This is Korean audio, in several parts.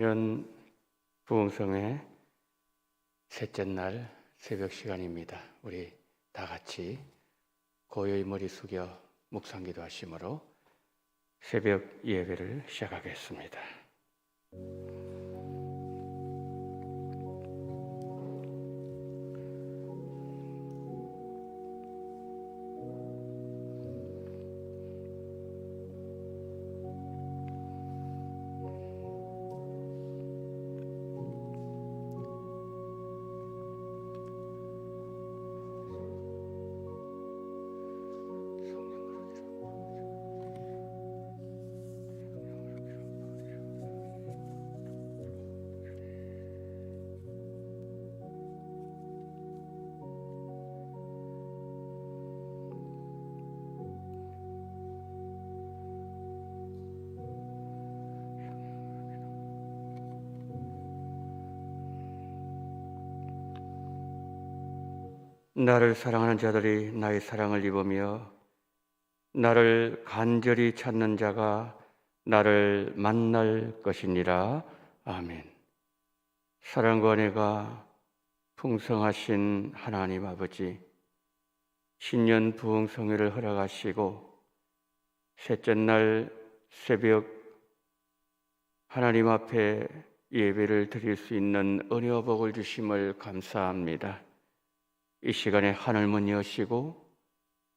연 부흥성의 셋째 날 새벽 시간입니다. 우리 다 같이 고요히 머리 숙여 묵상기도 하심으로 새벽 예배를 시작하겠습니다. 나를 사랑하는 자들이 나의 사랑을 입으며 나를 간절히 찾는 자가 나를 만날 것이니라. 아멘. 사랑과 은혜가 풍성하신 하나님 아버지, 신년 부흥성회를 허락하시고 셋째 날 새벽 하나님 앞에 예배를 드릴 수 있는 은혜와 복을 주심을 감사합니다. 이 시간에 하늘문 여시고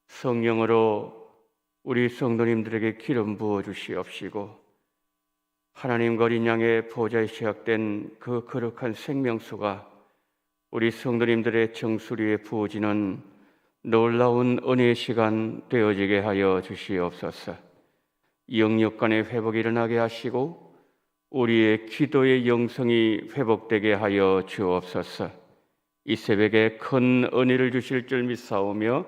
성령으로 우리 성도님들에게 기름 부어 주시옵시고 하나님과 어린 양의 보좌에 시작된 그 거룩한 생명수가 우리 성도님들의 정수리에 부어지는 놀라운 은혜의 시간 되어지게 하여 주시옵소서. 영역 간의 회복이 일어나게 하시고 우리의 기도의 영성이 회복되게 하여 주옵소서. 이 새벽에 큰 은혜를 주실 줄 믿사오며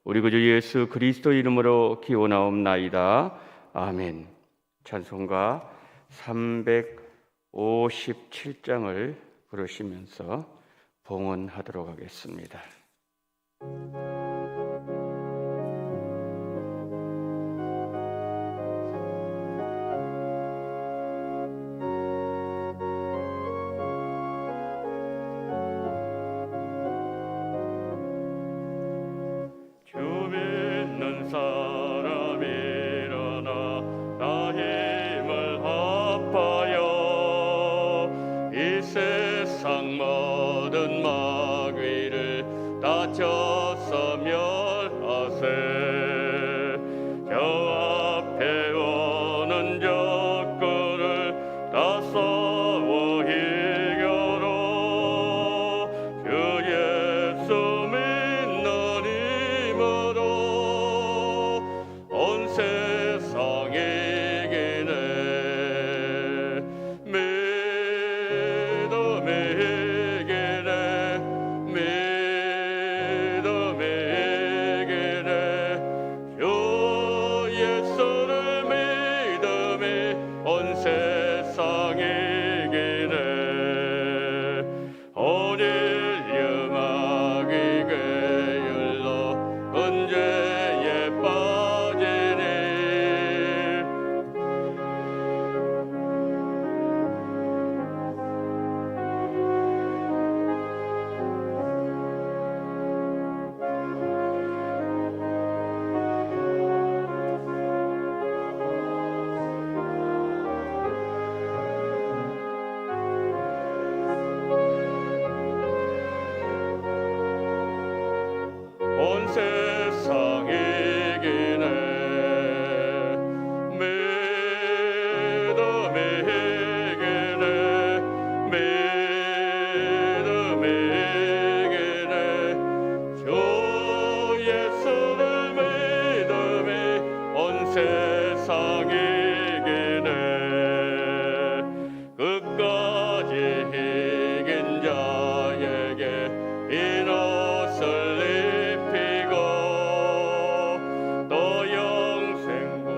우리 구주 예수 그리스도 이름으로 기원하옵나이다. 아멘. 찬송가 357장을 부르시면서 봉헌하도록 하겠습니다. 사람 일어나 나 힘을 합하여 이 세상 모든 마귀를 다쳐서 멸하세. 저 앞에 오는 적그를 다 싸워 이겨라. 주 예수 믿는 힘으로 온 세상 이기네. 믿음이 이기네. 믿음이 이기네. 주 예수를 믿음이 온 세상 이기네. 오늘 영악이 게을러 언제에 빠지니. 온 세상 이기네. 믿음이 이기네. 믿음이 이기네. 주 예수를 믿음이 온 세상 이기네. 끝까지 이긴 자에게 이 옷을 입히고 또 영생과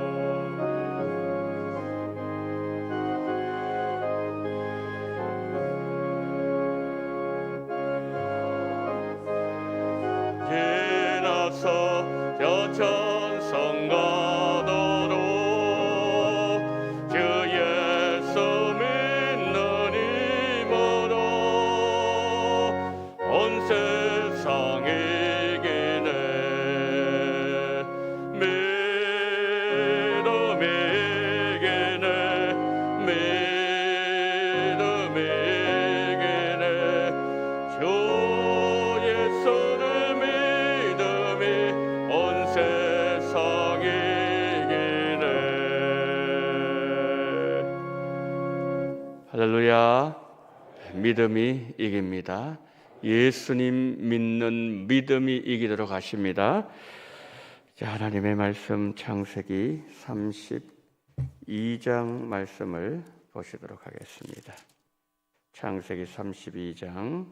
지나서 저 천성 가도록 주 예수 믿는 믿음이 이깁니다. 예수님 믿는 믿음이 이기도록 하십니다. 자, 하나님의 말씀 창세기 32장 말씀을 보시도록 하겠습니다. 창세기 32장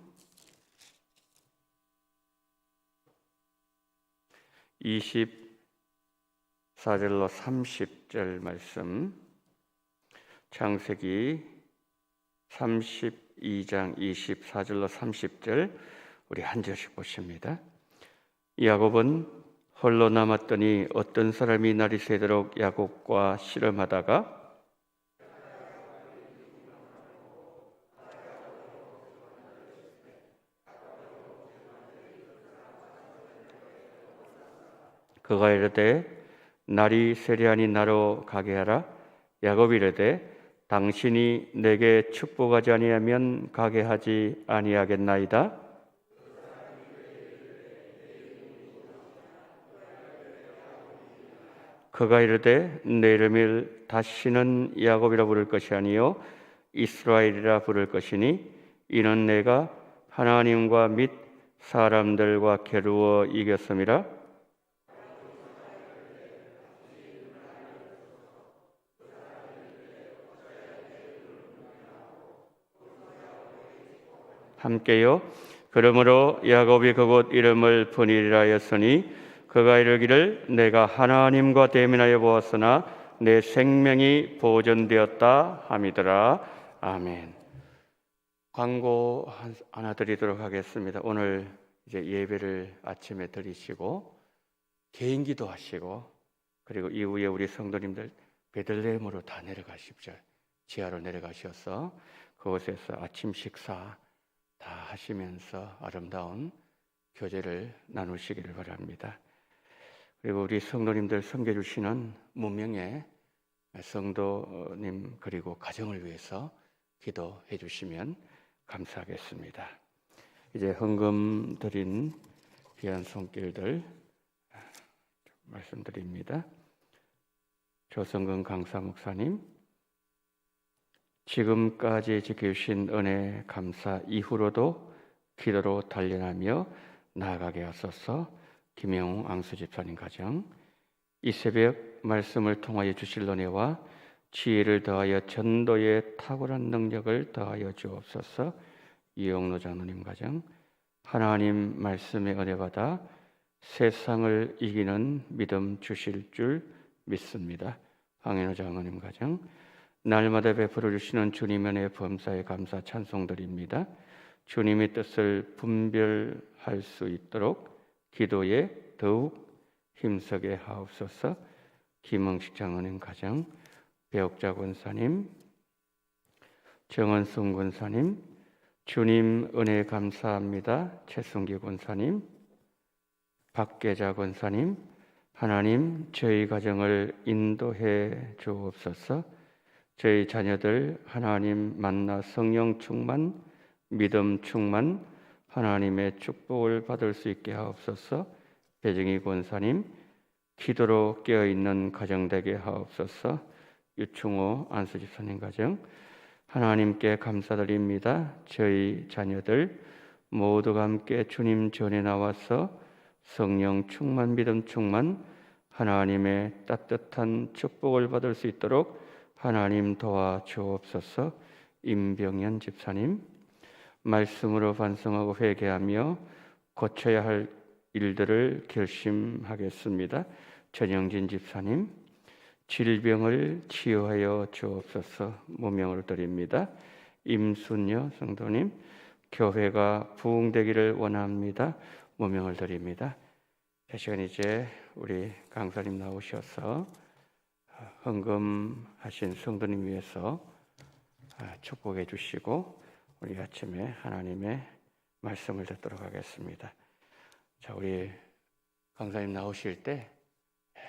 24절로 30절 말씀, 창세기 32장 24절로 30절 우리 한 절씩 보십니다. 야곱은 홀로 남았더니 어떤 사람이 날이 새도록 야곱과 씨름하다가 그가 이르되 날이 세려하니 나로 가게 하라. 야곱이 이르되 당신이 내게 축복하지 아니하면 가게 하지 아니하겠나이다. 그가 이르되 내 이름을 다시는 야곱이라 부를 것이 아니요 이스라엘이라 부를 것이니 이는 내가 하나님과 및 사람들과 겨루어 이겼음이라. 함께요. 그러므로 야곱이 그곳 이름을 브닐이라 하였으니 그가 이르기를 내가 하나님과 대면하여 보았으나 내 생명이 보존되었다 함이더라. 아멘. 광고 하나 드리도록 하겠습니다. 오늘 이제 예배를 아침에 드리시고 개인기도 하시고 그리고 이후에 우리 성도님들 베들레헴으로 다 내려가십시오. 지하로 내려가셔서 그곳에서 아침 식사 다 하시면서 아름다운 교제를 나누시기를 바랍니다. 그리고 우리 성도님들 섬겨주시는 무명의 성도님 그리고 가정을 위해서 기도해 주시면 감사하겠습니다. 이제 헌금 드린 귀한 손길들 말씀드립니다. 조성근 강사 목사님, 지금까지 지켜주신 은혜 감사 이후로도 기도로 단련하며 나아가게 하소서. 김영웅 앙수 집사님 가정, 이 새벽 말씀을 통하여 주실 은혜와 지혜를 더하여 전도의 탁월한 능력을 더하여 주옵소서. 이영로 장로님 가정, 하나님 말씀의 은혜 받아 세상을 이기는 믿음 주실 줄 믿습니다. 황현호 장로님 가정, 날마다 베풀어 주시는 주님의 은혜 범사에 감사 찬송드립니다. 주님의 뜻을 분별할 수 있도록 기도에 더욱 힘쓰게 하옵소서. 김흥식 장로님 가정, 배옥자 권사님, 정은순 권사님, 주님 은혜 감사합니다. 최승기 권사님, 박계자 권사님, 하나님 저희 가정을 인도해 주옵소서. 저희 자녀들 하나님 만나 성령 충만, 믿음 충만, 하나님의 축복을 받을 수 있게 하옵소서. 배정희 권사님, 기도로 깨어있는 가정 되게 하옵소서. 유충호 안수집사님 가정, 하나님께 감사드립니다. 저희 자녀들 모두가 함께 주님 전에 나와서 성령 충만, 믿음 충만, 하나님의 따뜻한 축복을 받을 수 있도록 하나님 도와주옵소서. 임병현 집사님, 말씀으로 반성하고 회개하며 고쳐야 할 일들을 결심하겠습니다. 전영진 집사님, 질병을 치유하여 주옵소서. 무명으로 드립니다. 임순여 성도님, 교회가 부흥되기를 원합니다. 무명을 드립니다. 이 시간 이제 우리 강사님 나오셔서 헌금하신 성도님 위해서 축복해 주시고 우리 아침에 하나님의 말씀을 듣도록 하겠습니다. 자, 우리 강사님 나오실 때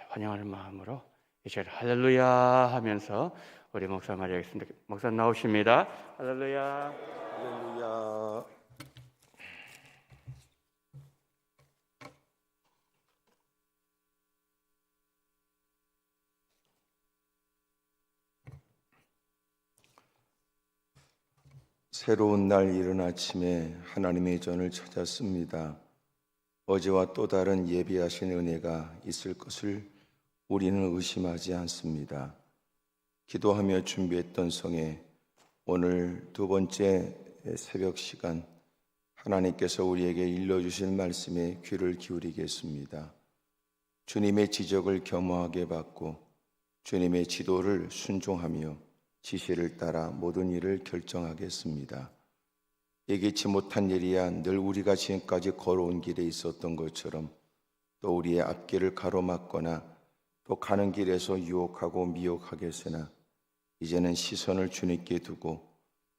환영하는 마음으로 이제 할렐루야 하면서 우리 목사 말이겠습니다. 목사 나오십니다. 할렐루야. 할렐루야. 새로운 날 이른 아침에 하나님의 전을 찾았습니다. 어제와 또 다른 예비하신 은혜가 있을 것을 우리는 의심하지 않습니다. 기도하며 준비했던 성에 오늘 두 번째 새벽 시간 하나님께서 우리에게 일러주실 말씀에 귀를 기울이겠습니다. 주님의 지적을 겸허하게 받고 주님의 지도를 순종하며 지시를 따라 모든 일을 결정하겠습니다. 예기치 못한 일이야 늘 우리가 지금까지 걸어온 길에 있었던 것처럼 또 우리의 앞길을 가로막거나 또 가는 길에서 유혹하고 미혹하겠으나 이제는 시선을 주님께 두고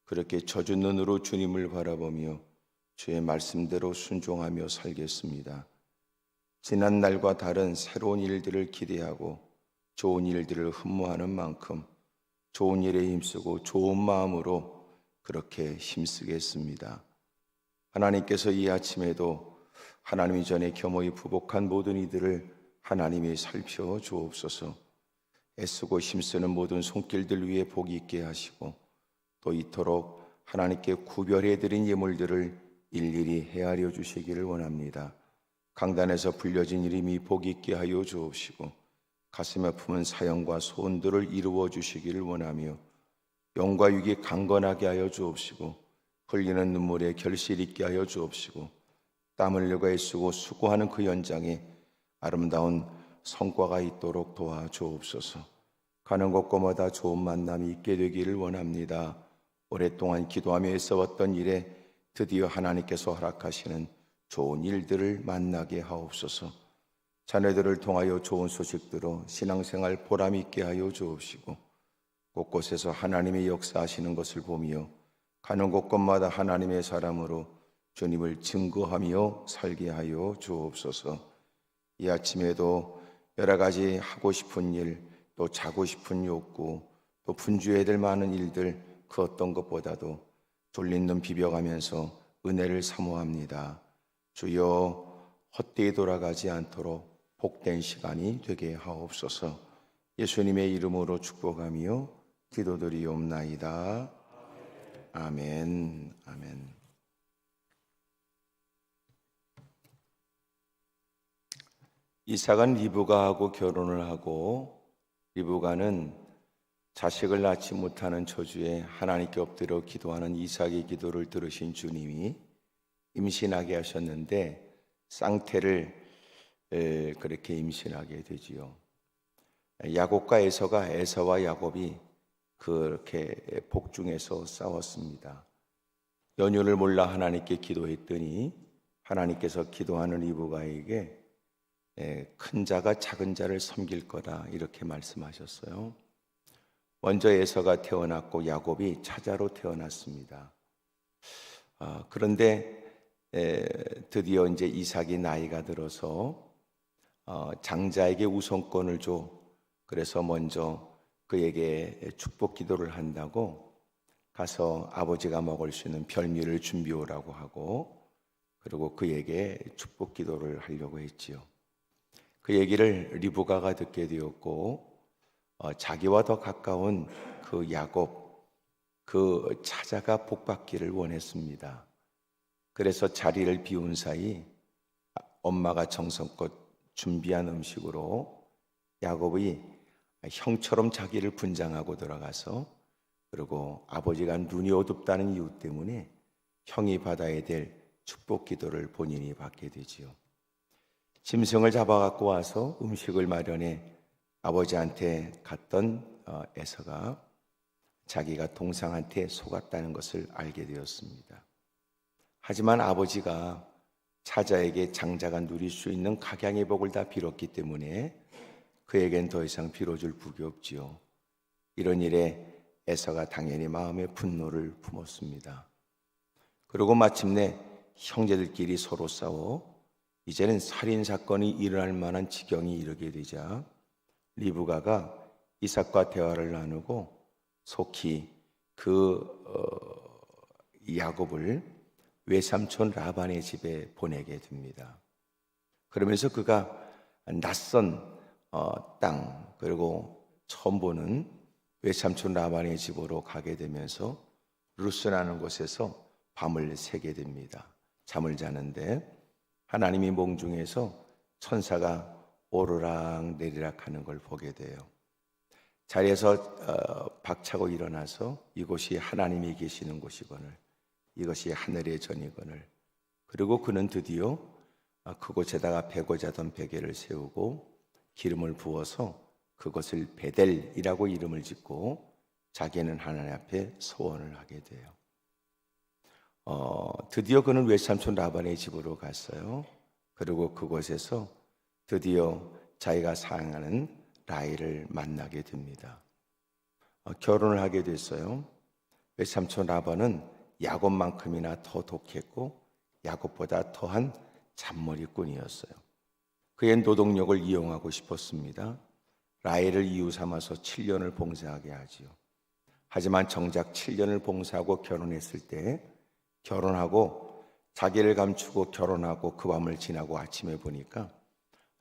그렇게 젖은 눈으로 주님을 바라보며 주의 말씀대로 순종하며 살겠습니다. 지난 날과 다른 새로운 일들을 기대하고 좋은 일들을 흠모하는 만큼 좋은 일에 힘쓰고 좋은 마음으로 그렇게 힘쓰겠습니다. 하나님께서 이 아침에도 하나님 전에 겸허히 부복한 모든 이들을 하나님이 살펴 주옵소서. 애쓰고 힘쓰는 모든 손길들 위에 복이 있게 하시고 또 이토록 하나님께 구별해드린 예물들을 일일이 헤아려 주시기를 원합니다. 강단에서 불려진 이름이 복이 있게 하여 주옵시고 가슴에 품은 사형과 소원들을 이루어 주시기를 원하며 영과 육이 강건하게 하여 주옵시고 흘리는 눈물에 결실 있게 하여 주옵시고 땀 흘리고 애쓰고 수고하는 그 현장에 아름다운 성과가 있도록 도와주옵소서. 가는 곳곳마다 좋은 만남이 있게 되기를 원합니다. 오랫동안 기도하며 애써왔던 일에 드디어 하나님께서 허락하시는 좋은 일들을 만나게 하옵소서. 자녀들을 통하여 좋은 소식들로 신앙생활 보람 있게 하여 주옵시고 곳곳에서 하나님의 역사하시는 것을 보며 가는 곳곳마다 하나님의 사람으로 주님을 증거하며 살게 하여 주옵소서. 이 아침에도 여러 가지 하고 싶은 일, 또 자고 싶은 욕구, 또 분주해야 될 많은 일들 그 어떤 것보다도 졸린 눈 비벼가면서 은혜를 사모합니다. 주여 헛되이 돌아가지 않도록 복된 시간이 되게 하옵소서. 예수님의 이름으로 축복하며 기도드리옵나이다. 아멘. 아멘. 이삭은 리브가하고 결혼을 하고 리브가는 자식을 낳지 못하는 처주에 하나님께 엎드려 기도하는 이삭의 기도를 들으신 주님이 임신하게 하셨는데 쌍태를 그렇게 임신하게 되지요. 야곱과 에서와 야곱이 그렇게 복중에서 싸웠습니다. 연유를 몰라 하나님께 기도했더니 하나님께서 기도하는 리브가에게 큰 자가 작은 자를 섬길 거다 이렇게 말씀하셨어요. 먼저 에서가 태어났고 야곱이 차자로 태어났습니다. 그런데 드디어 이제 이삭이 나이가 들어서 장자에게 우선권을 줘. 그래서 먼저 그에게 축복 기도를 한다고 가서 아버지가 먹을 수 있는 별미를 준비해 오라고 하고 그리고 그에게 축복 기도를 하려고 했지요. 그 얘기를 리브가가 듣게 되었고 자기와 더 가까운 그 야곱, 그 차자가 복받기를 원했습니다. 그래서 자리를 비운 사이 엄마가 정성껏 준비한 음식으로 야곱이 형처럼 자기를 분장하고 들어가서 그리고 아버지가 눈이 어둡다는 이유 때문에 형이 받아야 될 축복 기도를 본인이 받게 되지요. 짐승을 잡아갖고 와서 음식을 마련해 아버지한테 갔던 에서가 자기가 동상한테 속았다는 것을 알게 되었습니다. 하지만 아버지가 차자에게 장자가 누릴 수 있는 각양의 복을 다 빌었기 때문에 그에겐 더 이상 빌어줄 복이 없지요. 이런 일에 에서가 당연히 마음의 분노를 품었습니다. 그리고 마침내 형제들끼리 서로 싸워 이제는 살인사건이 일어날 만한 지경이 이르게 되자 리브가가 이삭과 대화를 나누고 속히 야곱을 외삼촌 라반의 집에 보내게 됩니다. 그러면서 그가 낯선 땅 그리고 처음 보는 외삼촌 라반의 집으로 가게 되면서 루스라는 곳에서 밤을 새게 됩니다. 잠을 자는데 하나님이 몽중에서 천사가 오르락 내리락 하는 걸 보게 돼요. 자리에서 박차고 일어나서 이곳이 하나님이 계시는 곳이거늘, 이것이 하늘의 전이거늘, 그리고 그는 드디어 그곳에다가 베고자 하던 베개를 세우고 기름을 부어서 그것을 베델이라고 이름을 짓고 자기는 하나님 앞에 소원을 하게 돼요. 드디어 그는 외삼촌 라반의 집으로 갔어요. 그리고 그곳에서 드디어 자기가 사랑하는 라헬을 만나게 됩니다. 결혼을 하게 됐어요. 외삼촌 라반은 야곱만큼이나 더 독했고 야곱보다 더한 잔머리꾼이었어요. 그의 노동력을 이용하고 싶었습니다. 라헬을 이유 삼아서 7년을 봉사하게 하지요. 하지만 정작 7년을 봉사하고 결혼했을 때 결혼하고 자기를 감추고 결혼하고 그 밤을 지나고 아침에 보니까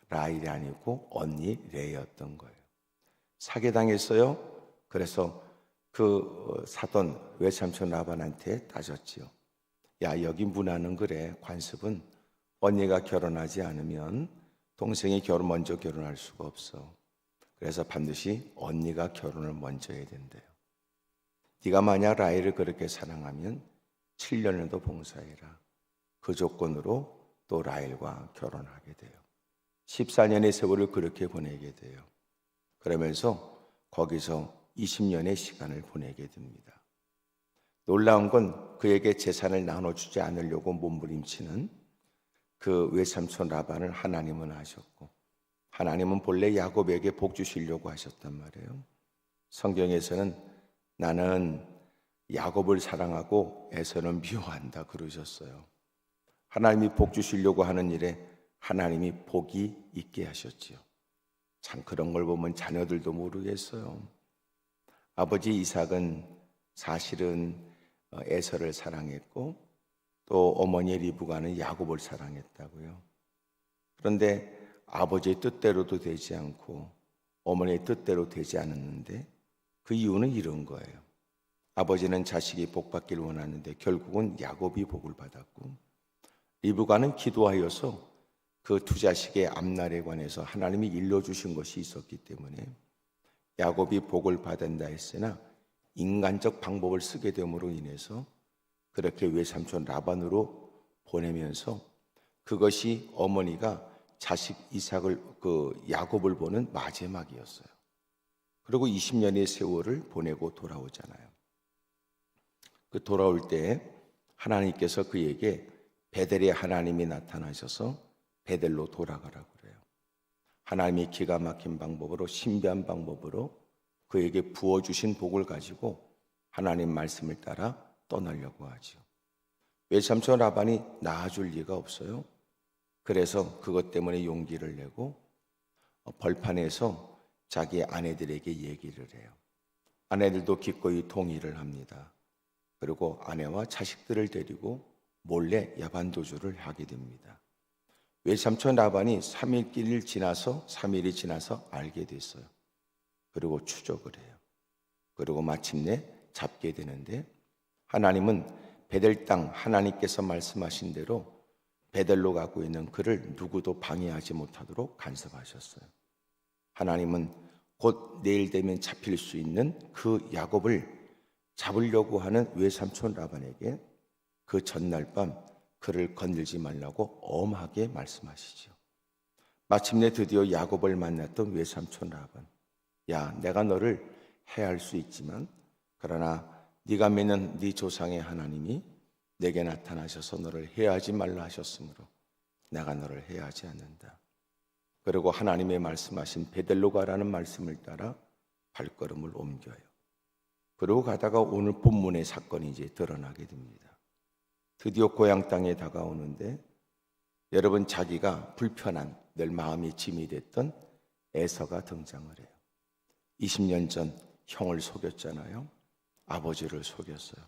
라헬이 아니고 언니 레였던 거예요. 사기당했어요. 그래서 그 사돈 외삼촌 라반한테 따졌지요. 야, 여기 문화는 그래. 관습은 언니가 결혼하지 않으면 동생이 먼저 결혼할 수가 없어. 그래서 반드시 언니가 결혼을 먼저 해야 된대요. 네가 만약 라헬을 그렇게 사랑하면 7년을 더 봉사해라. 그 조건으로 또 라헬과 결혼하게 돼요. 14년의 세월을 그렇게 보내게 돼요. 그러면서 거기서 20년의 시간을 보내게 됩니다. 놀라운 건 그에게 재산을 나눠주지 않으려고 몸부림치는 그 외삼촌 라반을 하나님은 아셨고, 하나님은 본래 야곱에게 복 주시려고 하셨단 말이에요. 성경에서는 나는 야곱을 사랑하고 에서는 미워한다 그러셨어요. 하나님이 복 주시려고 하는 일에 하나님이 복이 있게 하셨지요. 참 그런 걸 보면 자녀들도 모르겠어요. 아버지 이삭은 사실은 에서를 사랑했고 또 어머니 리브가는 야곱을 사랑했다고요. 그런데 아버지의 뜻대로도 되지 않고 어머니의 뜻대로 되지 않았는데 그 이유는 이런 거예요. 아버지는 자식이 복 받기를 원하는데 결국은 야곱이 복을 받았고, 리브가는 기도하여서 그 두 자식의 앞날에 관해서 하나님이 일러주신 것이 있었기 때문에 야곱이 복을 받은다 했으나 인간적 방법을 쓰게 됨으로 인해서 그렇게 외삼촌 라반으로 보내면서 그것이 어머니가 자식 이삭을 야곱을 보는 마지막이었어요. 그리고 20년의 세월을 보내고 돌아오잖아요. 그 돌아올 때 하나님께서 그에게 베델에 하나님이 나타나셔서 베델로 돌아가라고 그래요. 하나님이 기가 막힌 방법으로, 신비한 방법으로 그에게 부어주신 복을 가지고 하나님 말씀을 따라 떠나려고 하죠. 외삼촌 라반이 낳아줄 리가 없어요. 그래서 그것 때문에 용기를 내고 벌판에서 자기 아내들에게 얘기를 해요. 아내들도 기꺼이 동의를 합니다. 그리고 아내와 자식들을 데리고 몰래 야반도주를 하게 됩니다. 외삼촌 라반이 3일이 지나서 알게 됐어요. 그리고 추적을 해요. 그리고 마침내 잡게 되는데 하나님은 베델 땅 하나님께서 말씀하신 대로 베델로 가고 있는 그를 누구도 방해하지 못하도록 간섭하셨어요. 하나님은 곧 내일 되면 잡힐 수 있는 그 야곱을 잡으려고 하는 외삼촌 라반에게 그 전날 밤 그를 건들지 말라고 엄하게 말씀하시죠. 마침내 드디어 야곱을 만났던 외삼촌 라반. 야, 내가 너를 해할 수 있지만 그러나 네가 믿는 네 조상의 하나님이 내게 나타나셔서 너를 해하지 말라 하셨으므로 내가 너를 해하지 않는다. 그리고 하나님의 말씀하신 베델로 가라는 말씀을 따라 발걸음을 옮겨요. 그러고 가다가 오늘 본문의 사건이 이제 드러나게 됩니다. 드디어 고향 땅에 다가오는데 여러분, 자기가 불편한 늘 마음이 짐이 됐던 에서가 등장을 해요. 20년 전 형을 속였잖아요. 아버지를 속였어요.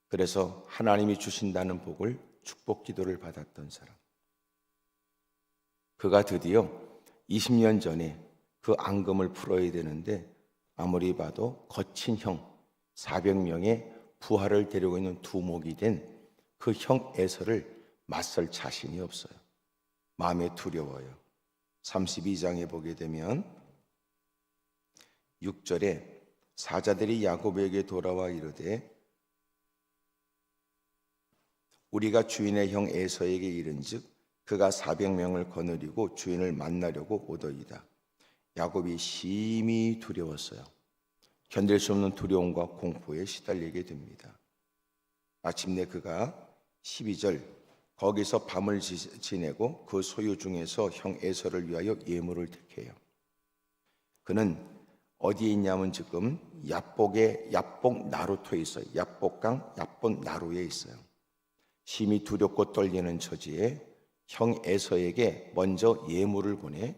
그래서 하나님이 주신다는 복을 축복 기도를 받았던 사람. 그가 드디어 20년 전에 그 앙금을 풀어야 되는데 아무리 봐도 거친 형 400명의 부하를 데리고 있는 두목이 된 그 형 에서를 맞설 자신이 없어요. 마음에 두려워요. 32장에 보게 되면 6절에 사자들이 야곱에게 돌아와 이르되 우리가 주인의 형 에서에게 이른즉 그가 400명을 거느리고 주인을 만나려고 오더이다. 야곱이 심히 두려웠어요. 견딜 수 없는 두려움과 공포에 시달리게 됩니다. 마침내 그가 12절 거기서 밤을 지내고 그 소유 중에서 형 에서를 위하여 예물을 택해요. 그는 어디에 있냐면 지금 야복 나루토에 있어요. 야복강 야복 나루에 있어요. 심히 두렵고 떨리는 처지에 형 에서에게 먼저 예물을 보내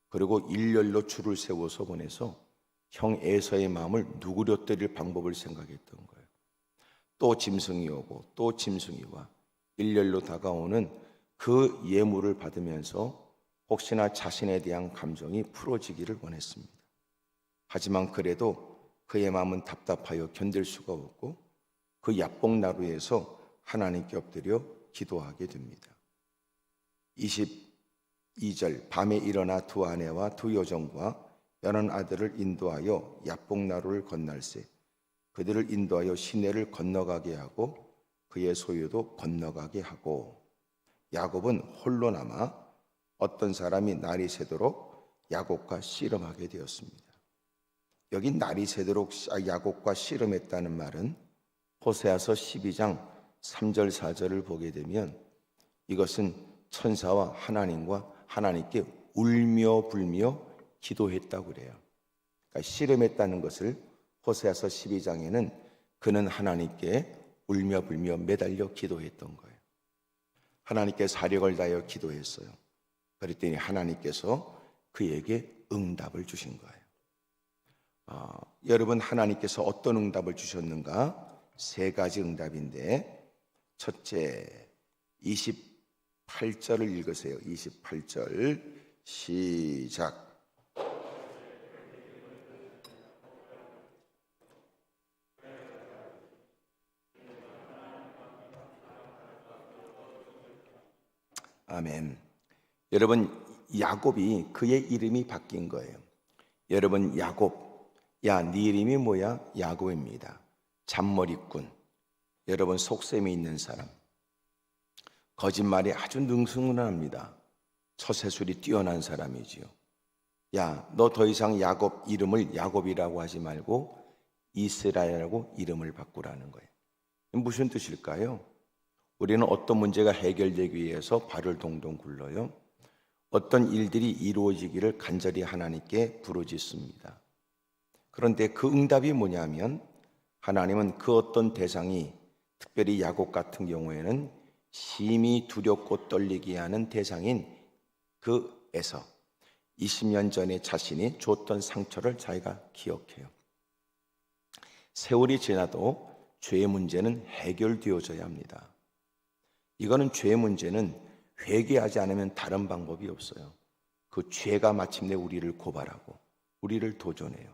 그리고 일렬로 줄을 세워서 보내서 형 에서의 마음을 누그러뜨릴 방법을 생각했던 거예요. 또 짐승이 오고 또 짐승이 와 일렬로 다가오는 그 예물을 받으면서 혹시나 자신에 대한 감정이 풀어지기를 원했습니다. 하지만 그래도 그의 마음은 답답하여 견딜 수가 없고 그 야복나루에서 하나님께 엎드려 기도하게 됩니다. 22절 밤에 일어나 두 아내와 두 여종과 여러 아들을 인도하여 야복나루를 건널세 그들을 인도하여 시내를 건너가게 하고 그의 소유도 건너가게 하고 야곱은 홀로 남아 어떤 사람이 날이 새도록 야곱과 씨름하게 되었습니다. 여기 날이 새도록 야곱과 씨름했다는 말은 호세아서 12장 3절 4절을 보게 되면 이것은 천사와 하나님께 울며 불며 기도했다고 그래요. 그러니까 씨름했다는 것을 호세아서 12장에는 그는 하나님께 울며 불며 매달려 기도했던 거예요. 하나님께 사력을 다하여 기도했어요. 그랬더니 하나님께서 그에게 응답을 주신 거예요. 여러분 하나님께서 어떤 응답을 주셨는가? 세 가지 응답인데 첫째 28절을 읽으세요. 28절 시작. 아멘. 여러분 야곱이 그의 이름이 바뀐 거예요. 여러분 야곱, 야, 네 이름이 뭐야? 야곱입니다. 잔머리꾼. 여러분 속셈이 있는 사람. 거짓말이 아주 능수능란합니다. 처세술이 뛰어난 사람이지요. 야, 너 더 이상 야곱 이름을 야곱이라고 하지 말고 이스라엘이라고 이름을 바꾸라는 거예요. 무슨 뜻일까요? 우리는 어떤 문제가 해결되기 위해서 발을 동동 굴러요. 어떤 일들이 이루어지기를 간절히 하나님께 부르짖습니다. 그런데 그 응답이 뭐냐면 하나님은 그 어떤 대상이 특별히 야곱 같은 경우에는 심히 두렵고 떨리게 하는 대상인 그 에서 20년 전에 자신이 줬던 상처를 자기가 기억해요. 세월이 지나도 죄의 문제는 해결되어져야 합니다. 이거는 죄의 문제는 회개하지 않으면 다른 방법이 없어요. 그 죄가 마침내 우리를 고발하고 우리를 도전해요.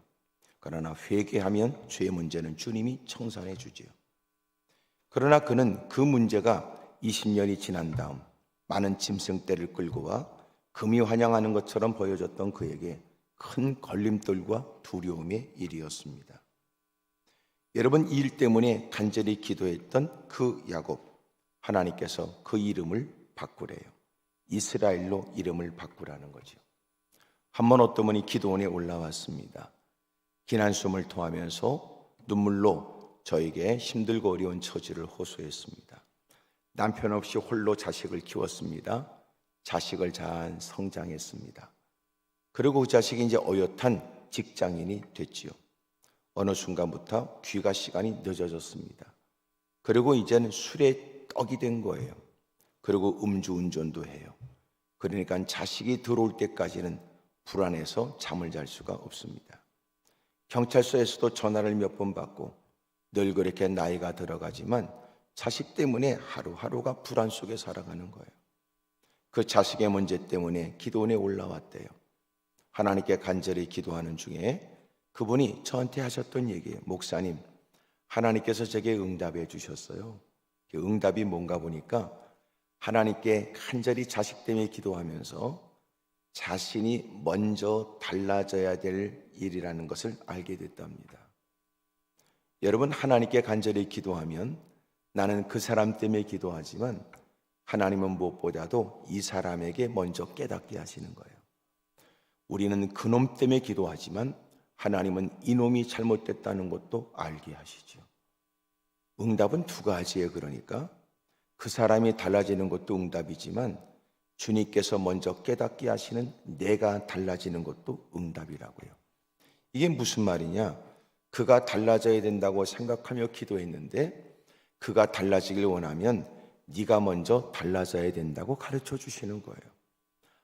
그러나 회개하면 죄의 문제는 주님이 청산해 주지요. 그러나 그는 그 문제가 20년이 지난 다음 많은 짐승떼를 끌고 와 금이 환영하는 것처럼 보여졌던 그에게 큰 걸림돌과 두려움의 일이었습니다. 여러분, 이 일 때문에 간절히 기도했던 그 야곱, 하나님께서 그 이름을 바꾸래요. 이스라엘로 이름을 바꾸라는 거죠. 한번 어떤 분이 기도원에 올라왔습니다. 기난숨을 토하면서 눈물로 저에게 힘들고 어려운 처지를 호소했습니다. 남편 없이 홀로 자식을 키웠습니다. 자식을 잘 성장했습니다. 그리고 그 자식이 이제 어엿한 직장인이 됐지요. 어느 순간부터 귀가 시간이 늦어졌습니다. 그리고 이제는 술에 떡이 된 거예요. 그리고 음주운전도 해요. 그러니까 자식이 들어올 때까지는 불안해서 잠을 잘 수가 없습니다. 경찰서에서도 전화를 몇 번 받고 늘 그렇게 나이가 들어가지만 자식 때문에 하루하루가 불안 속에 살아가는 거예요. 그 자식의 문제 때문에 기도원에 올라왔대요. 하나님께 간절히 기도하는 중에 그분이 저한테 하셨던 얘기예요. 목사님, 하나님께서 제게 응답해 주셨어요. 그 응답이 뭔가 보니까 하나님께 간절히 자식 때문에 기도하면서 자신이 먼저 달라져야 될 일이라는 것을 알게 됐답니다. 여러분, 하나님께 간절히 기도하면 나는 그 사람 때문에 기도하지만 하나님은 무엇보다도 이 사람에게 먼저 깨닫게 하시는 거예요. 우리는 그놈 때문에 기도하지만 하나님은 이놈이 잘못됐다는 것도 알게 하시죠. 응답은 두 가지예요. 그러니까 그 사람이 달라지는 것도 응답이지만 주님께서 먼저 깨닫게 하시는 내가 달라지는 것도 응답이라고요. 이게 무슨 말이냐? 그가 달라져야 된다고 생각하며 기도했는데 그가 달라지길 원하면 네가 먼저 달라져야 된다고 가르쳐 주시는 거예요.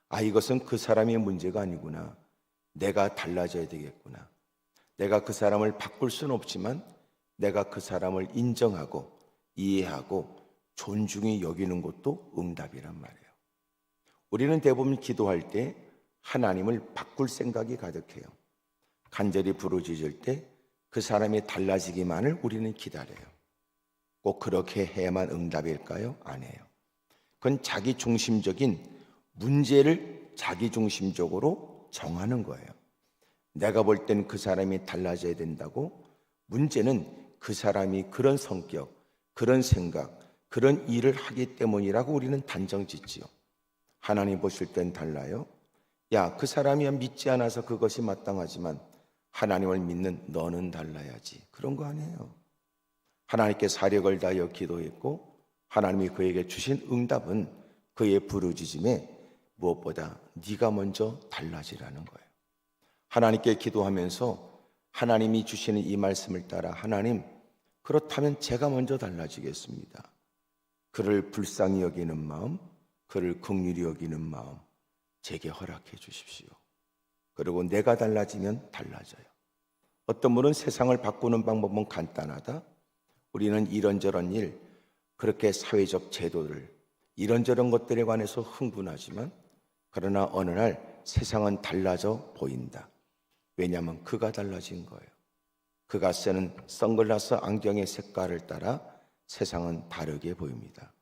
아, 이것은 그 사람의 문제가 아니구나. 내가 달라져야 되겠구나. 내가 그 사람을 바꿀 수는 없지만 내가 그 사람을 인정하고 이해하고 존중히 여기는 것도 응답이란 말이에요. 우리는 대부분 기도할 때 하나님을 바꿀 생각이 가득해요. 간절히 부르짖을 때 그 사람이 달라지기만을 우리는 기다려요. 꼭 그렇게 해야만 응답일까요? 아니에요. 그건 자기 중심적인 문제를 자기 중심적으로 정하는 거예요. 내가 볼 땐 그 사람이 달라져야 된다고, 문제는 그 사람이 그런 성격, 그런 생각, 그런 일을 하기 때문이라고 우리는 단정 짓지요. 하나님 보실 땐 달라요. 야, 그 사람이 믿지 않아서 그것이 마땅하지만 하나님을 믿는 너는 달라야지. 그런 거 아니에요. 하나님께 사력을 다하여 기도했고 하나님이 그에게 주신 응답은 그의 부르짖음에 무엇보다 네가 먼저 달라지라는 거예요. 하나님께 기도하면서 하나님이 주시는 이 말씀을 따라 하나님, 그렇다면 제가 먼저 달라지겠습니다. 그를 불쌍히 여기는 마음, 그를 긍휼히 여기는 마음 제게 허락해 주십시오. 그리고 내가 달라지면 달라져요. 어떤 분은 세상을 바꾸는 방법은 간단하다. 우리는 이런저런 일, 그렇게 사회적 제도들, 이런저런 것들에 관해서 흥분하지만 그러나 어느 날 세상은 달라져 보인다. 왜냐하면 그가 달라진 거예요. 그가 쓰는 선글라스 안경의 색깔을 따라 세상은 다르게 보입니다.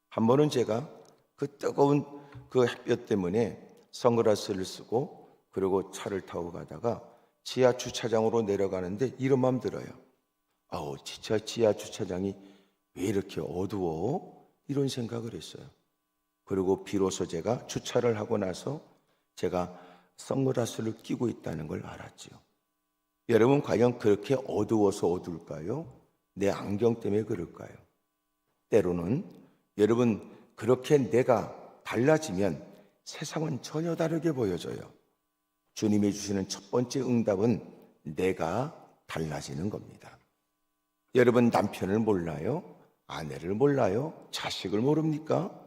한 번은 제가 그 뜨거운 그 햇볕 때문에 선글라스를 쓰고 그리고 차를 타고 가다가 지하 주차장으로 내려가는데 이런 마음 들어요. 아우, 진짜 지하 주차장이 왜 이렇게 어두워? 이런 생각을 했어요. 그리고 비로소 제가 주차를 하고 나서 제가 선글라스를 끼고 있다는 걸 알았죠. 여러분, 과연 그렇게 어두워서 어두울까요? 내 안경 때문에 그럴까요? 때로는 여러분, 그렇게 내가 달라지면 세상은 전혀 다르게 보여져요. 주님이 주시는 첫 번째 응답은 내가 달라지는 겁니다. 여러분, 남편을 몰라요? 아내를 몰라요? 자식을 모릅니까?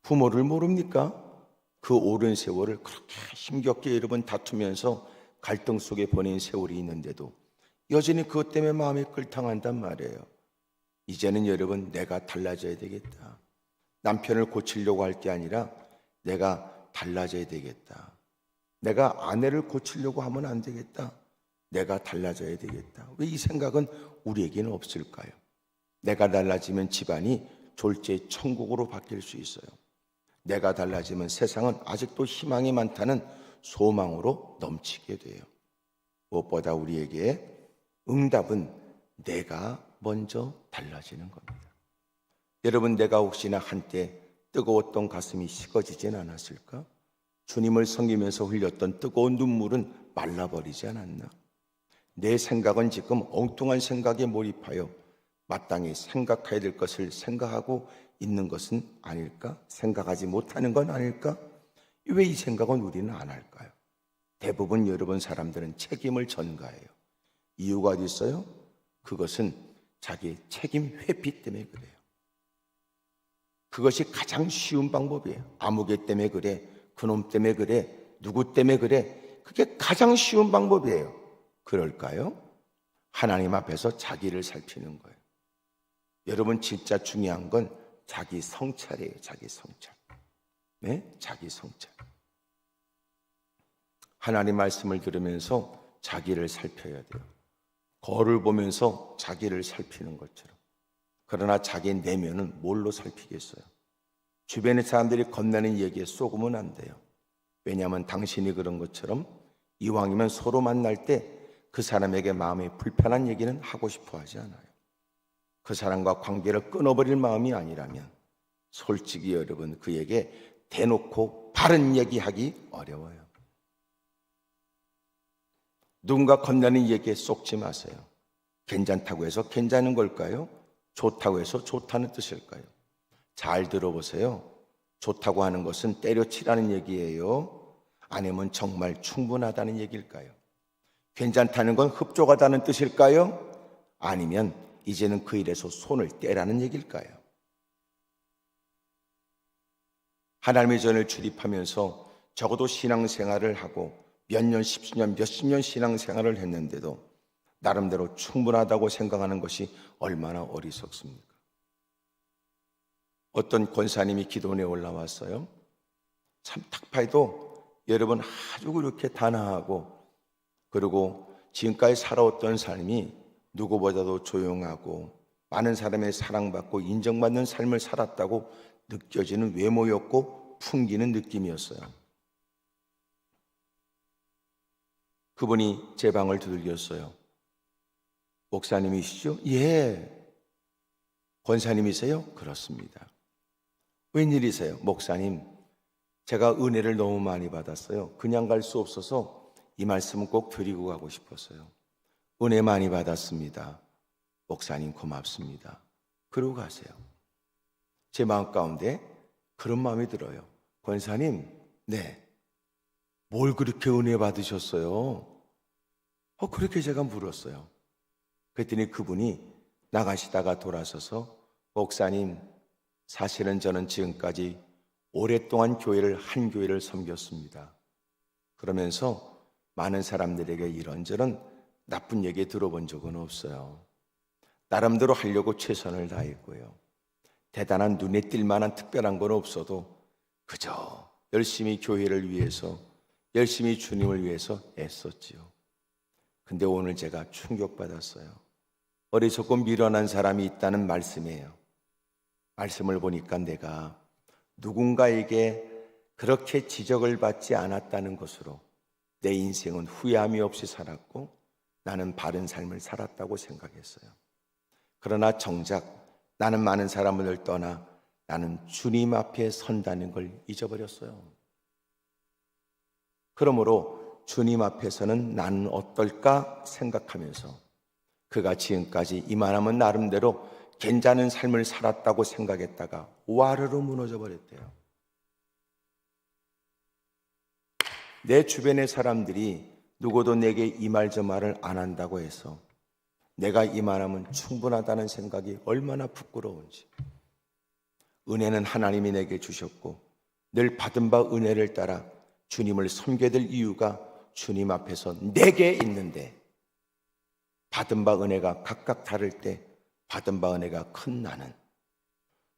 부모를 모릅니까? 그 오랜 세월을 그렇게 힘겹게 여러분 다투면서 갈등 속에 보낸 세월이 있는데도 여전히 그것 때문에 마음이 끌탕한단 말이에요. 이제는 여러분, 내가 달라져야 되겠다. 남편을 고치려고 할 게 아니라 내가 달라져야 되겠다. 내가 아내를 고치려고 하면 안 되겠다. 내가 달라져야 되겠다. 왜 이 생각은 우리에게는 없을까요? 내가 달라지면 집안이 졸지의 천국으로 바뀔 수 있어요. 내가 달라지면 세상은 아직도 희망이 많다는 소망으로 넘치게 돼요. 무엇보다 우리에게 응답은 내가 먼저 달라지는 겁니다. 여러분, 내가 혹시나 한때 뜨거웠던 가슴이 식어지진 않았을까? 주님을 섬기면서 흘렸던 뜨거운 눈물은 말라버리지 않았나? 내 생각은 지금 엉뚱한 생각에 몰입하여 마땅히 생각해야 될 것을 생각하고 있는 것은 아닐까? 생각하지 못하는 건 아닐까? 왜 이 생각은 우리는 안 할까요? 대부분 여러분 사람들은 책임을 전가해요. 이유가 어디 있어요? 그것은 자기 책임 회피 때문에 그래요. 그것이 가장 쉬운 방법이에요. 아무개 때문에 그래, 그놈 때문에 그래, 누구 때문에 그래, 그게 가장 쉬운 방법이에요. 그럴까요? 하나님 앞에서 자기를 살피는 거예요. 여러분, 진짜 중요한 건 자기 성찰이에요. 자기 성찰. 네? 자기 성찰. 하나님 말씀을 들으면서 자기를 살펴야 돼요. 거울을 보면서 자기를 살피는 것처럼. 그러나 자기 내면은 뭘로 살피겠어요? 주변의 사람들이 건네는 얘기에 속으면 안 돼요. 왜냐하면 당신이 그런 것처럼 이왕이면 서로 만날 때 그 사람에게 마음이 불편한 얘기는 하고 싶어 하지 않아요. 그 사람과 관계를 끊어버릴 마음이 아니라면 솔직히 여러분 그에게 대놓고 바른 얘기하기 어려워요. 누군가 건네는 얘기에 쏙지 마세요. 괜찮다고 해서 괜찮은 걸까요? 좋다고 해서 좋다는 뜻일까요? 잘 들어보세요. 좋다고 하는 것은 때려치라는 얘기예요? 아니면 정말 충분하다는 얘기일까요? 괜찮다는 건 흡족하다는 뜻일까요? 아니면 이제는 그 일에서 손을 떼라는 얘기일까요? 하나님의 전을 출입하면서 적어도 신앙생활을 하고 몇 년, 10년, 몇십 년 신앙생활을 했는데도 나름대로 충분하다고 생각하는 것이 얼마나 어리석습니까? 어떤 권사님이 기도원에 올라왔어요. 참 딱 봐도 여러분 아주 그렇게 단아하고 그리고 지금까지 살아왔던 삶이 누구보다도 조용하고 많은 사람의 사랑받고 인정받는 삶을 살았다고 느껴지는 외모였고 풍기는 느낌이었어요. 그분이 제 방을 두들겼어요. 목사님이시죠? 예. 권사님이세요? 그렇습니다. 웬일이세요? 목사님, 제가 은혜를 너무 많이 받았어요. 그냥 갈 수 없어서 이 말씀은 꼭 드리고 가고 싶었어요. 은혜 많이 받았습니다. 목사님 고맙습니다. 그러고 가세요. 제 마음 가운데 그런 마음이 들어요. 권사님, 네. 뭘 그렇게 은혜 받으셨어요? 그렇게 제가 물었어요. 그랬더니 그분이 나가시다가 돌아서서 목사님, 사실은 저는 지금까지 오랫동안 한 교회를 섬겼습니다. 그러면서 많은 사람들에게 이런저런 나쁜 얘기 들어본 적은 없어요. 나름대로 하려고 최선을 다했고요. 대단한 눈에 띌 만한 특별한 건 없어도 그저 열심히 교회를 위해서 열심히 주님을 위해서 애썼지요. 근데 오늘 제가 충격받았어요. 어리석고 미련한 사람이 있다는 말씀이에요. 말씀을 보니까 내가 누군가에게 그렇게 지적을 받지 않았다는 것으로 내 인생은 후회함이 없이 살았고 나는 바른 삶을 살았다고 생각했어요. 그러나 정작 나는 많은 사람을 떠나 나는 주님 앞에 선다는 걸 잊어버렸어요. 그러므로 주님 앞에서는 나는 어떨까 생각하면서 그가 지금까지 이만하면 나름대로 괜찮은 삶을 살았다고 생각했다가 와르르 무너져 버렸대요. 내 주변의 사람들이 누구도 내게 이 말 저 말을 안 한다고 해서 내가 이만하면 충분하다는 생각이 얼마나 부끄러운지. 은혜는 하나님이 내게 주셨고 늘 받은 바 은혜를 따라 주님을 섬겨야 될 이유가 주님 앞에서 내게 있는데 받은 바 은혜가 각각 다를 때 받은 바 은혜가 큰 나는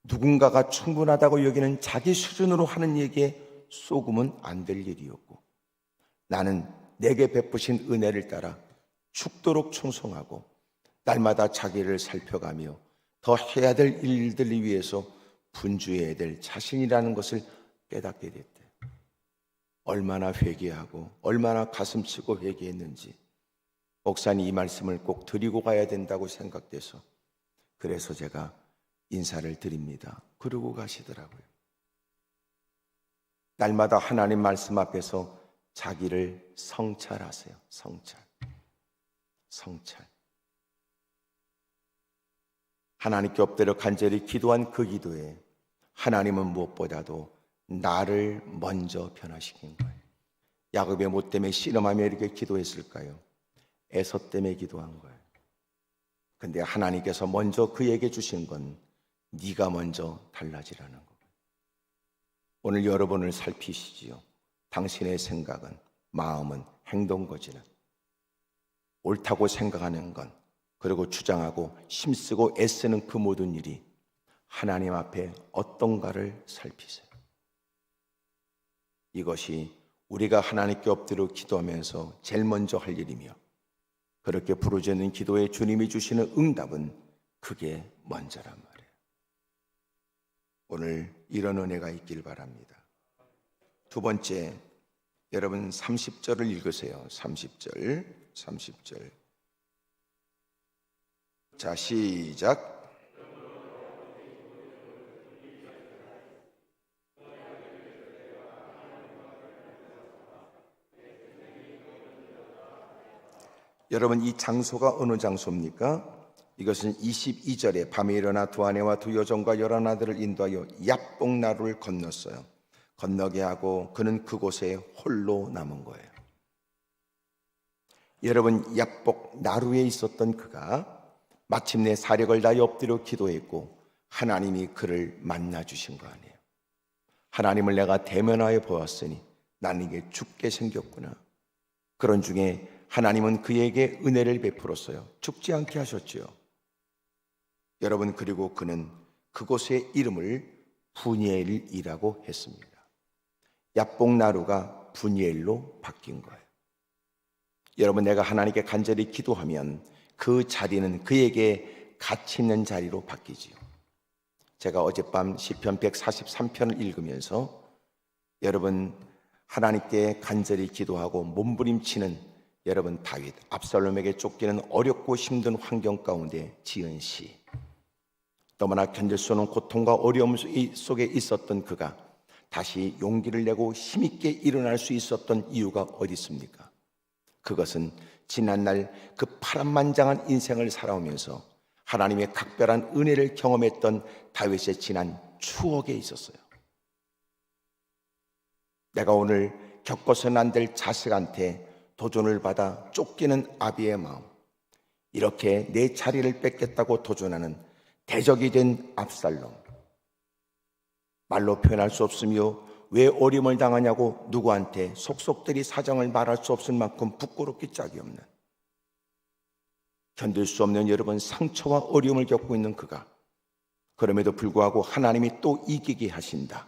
누군가가 충분하다고 여기는 자기 수준으로 하는 얘기에 속으면 안 될 일이었고 나는 내게 베푸신 은혜를 따라 죽도록 충성하고 날마다 자기를 살펴가며 더 해야 될 일들을 위해서 분주해야 될 자신이라는 것을 깨닫게 됐대요. 얼마나 회개하고 얼마나 가슴치고 회개했는지 목사님 이 말씀을 꼭 드리고 가야 된다고 생각돼서 그래서 제가 인사를 드립니다. 그러고 가시더라고요. 날마다 하나님 말씀 앞에서 자기를 성찰하세요. 성찰. 하나님께 엎드려 간절히 기도한 그 기도에 하나님은 무엇보다도 나를 먼저 변화시킨 거예요. 야곱의 못 때문에 씨름하며 이렇게 기도했을까요? 에서 때문에 기도한 거예요. 근데 하나님께서 먼저 그에게 주신 건 네가 먼저 달라지라는 거예요. 오늘 여러분을 살피시지요. 당신의 생각은, 마음은, 행동 거지는 옳다고 생각하는 건 그리고 주장하고 힘쓰고 애쓰는 그 모든 일이 하나님 앞에 어떤가를 살피세요. 이것이 우리가 하나님께 엎드려 기도하면서 제일 먼저 할 일이며 그렇게 부르짖는 기도에 주님이 주시는 응답은 그게 먼저란 말이에요. 오늘 이런 은혜가 있길 바랍니다. 두 번째, 여러분 30절을 읽으세요. 30절. 자, 시작. 여러분, 이 장소가 어느 장소입니까? 이것은 22절에 밤에 일어나 두 아내와 두 여종과 11아들을 인도하여 얍복나루를 건넜어요. 건너게 하고 그는 그곳에 홀로 남은 거예요. 여러분, 얍복나루에 있었던 그가 마침내 사력을 다해 엎드려 기도했고 하나님이 그를 만나 주신 거 아니에요. 하나님을 내가 대면하여 보았으니 나는 이게 죽게 생겼구나. 그런 중에 하나님은 그에게 은혜를 베풀었어요. 죽지 않게 하셨지요. 여러분, 그리고 그는 그곳의 이름을 분이엘이라고 했습니다. 얍복나루가 분이엘로 바뀐 거예요. 여러분, 내가 하나님께 간절히 기도하면 그 자리는 그에게 가치 있는 자리로 바뀌지요. 제가 어젯밤 시편 143편을 읽으면서 여러분, 하나님께 간절히 기도하고 몸부림치는 여러분 다윗, 압살롬에게 쫓기는 어렵고 힘든 환경 가운데 지은 시, 너무나 견딜 수 없는 고통과 어려움 속에 있었던 그가 다시 용기를 내고 힘있게 일어날 수 있었던 이유가 어디 있습니까? 그것은 지난날 그 파란만장한 인생을 살아오면서 하나님의 각별한 은혜를 경험했던 다윗의 지난 추억에 있었어요. 내가 오늘 겪어서는 안 될 자식한테 도전을 받아 쫓기는 아비의 마음, 이렇게 내 자리를 뺏겠다고 도전하는 대적이 된 압살롬, 말로 표현할 수 없으며 왜 어림을 당하냐고 누구한테 속속들이 사정을 말할 수 없을 만큼 부끄럽기 짝이 없는, 견딜 수 없는 여러분 상처와 어려움을 겪고 있는 그가 그럼에도 불구하고 하나님이 또 이기게 하신다,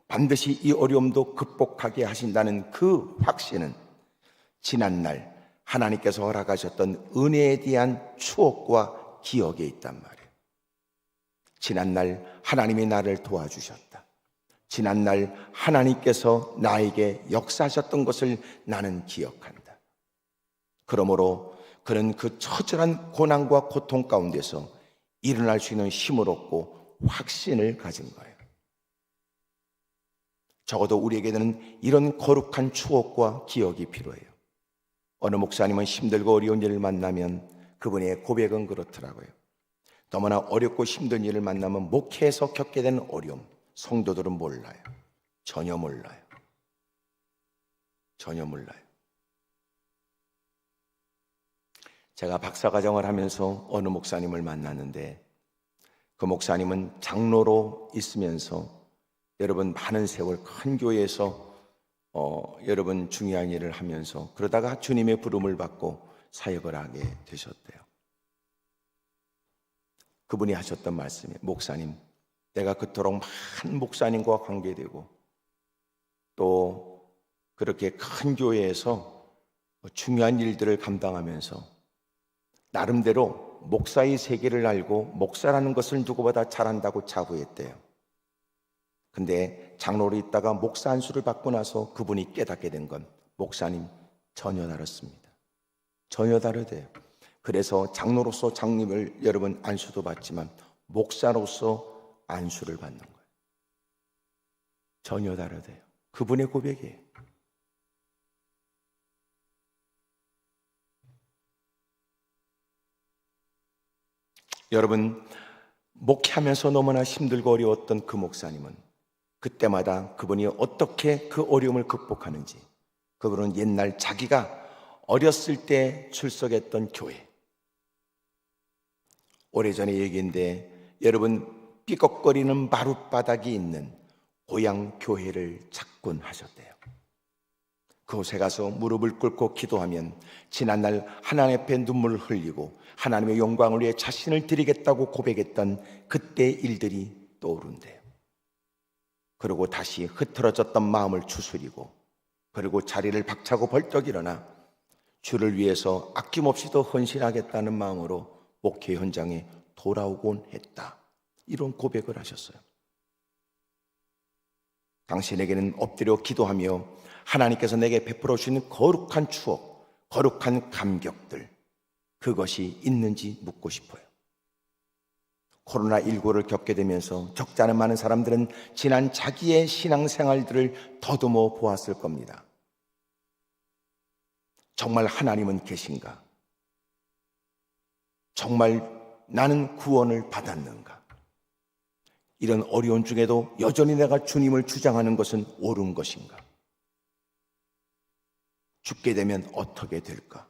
반드시 이 어려움도 극복하게 하신다는 그 확신은 지난날 하나님께서 허락하셨던 은혜에 대한 추억과 기억에 있단 말이에요. 지난날 하나님이 나를 도와주셨다. 지난날 하나님께서 나에게 역사하셨던 것을 나는 기억한다. 그러므로 그는 그 처절한 고난과 고통 가운데서 일어날 수 있는 힘을 얻고 확신을 가진 거예요. 적어도 우리에게는 이런 거룩한 추억과 기억이 필요해요. 어느 목사님은 힘들고 어려운 일을 만나면 그분의 고백은 그렇더라고요. 너무나 어렵고 힘든 일을 만나면 목회에서 겪게 되는 어려움, 성도들은 몰라요. 전혀 몰라요. 제가 박사과정을 하면서 어느 목사님을 만났는데 그 목사님은 장로로 있으면서 여러분 많은 세월 큰 교회에서 여러분 중요한 일을 하면서 그러다가 주님의 부름을 받고 사역을 하게 되셨대요. 그분이 하셨던 말씀이, 목사님, 내가 그토록 많은 목사님과 관계되고 또 그렇게 큰 교회에서 중요한 일들을 감당하면서 나름대로 목사의 세계를 알고 목사라는 것을 누구보다 잘한다고 자부했대요. 근데 장로로 있다가 목사 안수를 받고 나서 그분이 깨닫게 된 건, 목사님, 전혀 다릅니다. 전혀 다르대요. 그래서 장로로서 장님을 여러분 안수도 받지만 목사로서 안수를 받는 거예요. 전혀 다르대요. 그분의 고백이에요. 여러분, 목회하면서 너무나 힘들고 어려웠던 그 목사님은 그때마다 그분이 어떻게 그 어려움을 극복하는지, 그분은 옛날 자기가 어렸을 때 출석했던 교회, 오래전의 얘기인데 여러분 삐걱거리는 마룻바닥이 있는 고향 교회를 작군하셨대요. 그곳에 가서 무릎을 꿇고 기도하면 지난날 하나님 앞에 눈물을 흘리고 하나님의 영광을 위해 자신을 드리겠다고 고백했던 그때의 일들이 떠오른대요. 그리고 다시 흐트러졌던 마음을 추스리고 그리고 자리를 박차고 벌떡 일어나 주를 위해서 아낌없이도 헌신하겠다는 마음으로 목회 현장에 돌아오곤 했다. 이런 고백을 하셨어요. 당신에게는 엎드려 기도하며 하나님께서 내게 베풀어 주시는 거룩한 추억, 거룩한 감격들, 그것이 있는지 묻고 싶어요. 코로나19를 겪게 되면서 적지 않은 많은 사람들은 지난 자기의 신앙생활들을 더듬어 보았을 겁니다. 정말 하나님은 계신가? 정말 나는 구원을 받았는가? 이런 어려운 중에도 여전히 내가 주님을 주장하는 것은 옳은 것인가? 죽게 되면 어떻게 될까?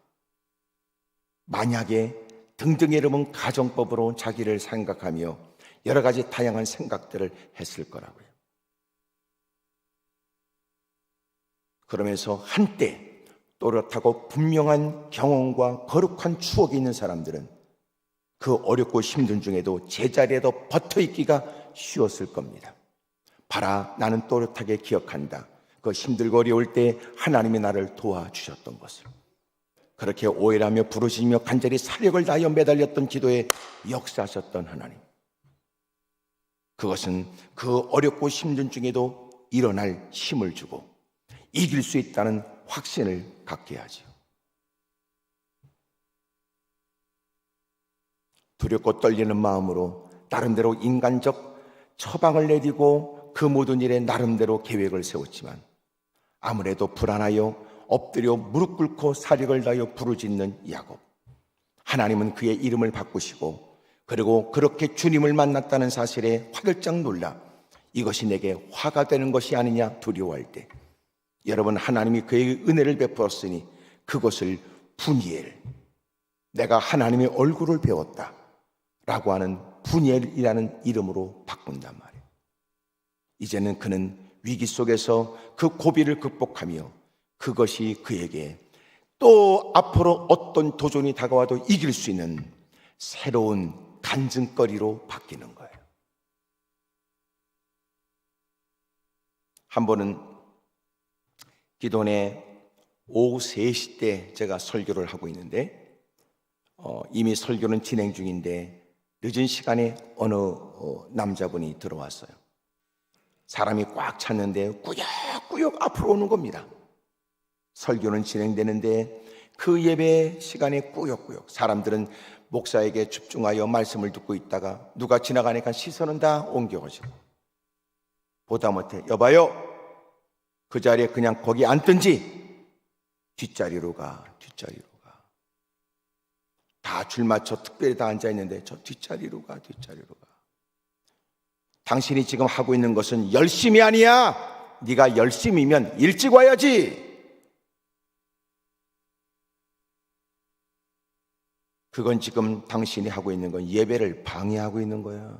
만약에 등등의 이름은 가정법으로 자기를 생각하며 여러 가지 다양한 생각들을 했을 거라고요. 그러면서 한때 또렷하고 분명한 경험과 거룩한 추억이 있는 사람들은 그 어렵고 힘든 중에도 제자리에도 버텨있기가 쉬웠을 겁니다. 봐라, 나는 또렷하게 기억한다. 그 힘들고 어려울 때 하나님이 나를 도와주셨던 것을. 그렇게 오해하며 부르시며 간절히 사력을 다하여 매달렸던 기도에 역사하셨던 하나님. 그것은 그 어렵고 힘든 중에도 일어날 힘을 주고 이길 수 있다는 확신을 갖게 하죠. 두렵고 떨리는 마음으로 나름대로 인간적 처방을 내디고 그 모든 일에 나름대로 계획을 세웠지만 아무래도 불안하여 엎드려 무릎 꿇고 사력을 다하여 부르짖는 야곱. 하나님은 그의 이름을 바꾸시고 그리고 그렇게 주님을 만났다는 사실에 화들짝 놀라 이것이 내게 화가 되는 것이 아니냐 두려워할 때 여러분, 하나님이 그에게 은혜를 베풀었으니 그것을 분이엘, 내가 하나님의 얼굴을 배웠다 라고 하는 분이엘이라는 이름으로 바꾼단 말이에요. 이제는 그는 위기 속에서 그 고비를 극복하며 그것이 그에게 또 앞으로 어떤 도전이 다가와도 이길 수 있는 새로운 간증거리로 바뀌는 거예요. 한 번은 기도원에 오후 3시 때 제가 설교를 하고 있는데 이미 설교는 진행 중인데 늦은 시간에 어느 남자분이 들어왔어요. 사람이 꽉 찼는데 꾸역꾸역 앞으로 오는 겁니다. 설교는 진행되는데 그 예배 시간에 꾸역꾸역 사람들은 목사에게 집중하여 말씀을 듣고 있다가 누가 지나가니까 시선은 다 옮겨가지고 보다 못해 여봐요, 그 자리에 그냥 거기 앉든지 뒷자리로 가. 다 줄 맞춰 특별히 다 앉아있는데 저 뒷자리로 가. 당신이 지금 하고 있는 것은 열심이 아니야. 네가 열심이면 일찍 와야지. 그건 지금 당신이 하고 있는 건 예배를 방해하고 있는 거야.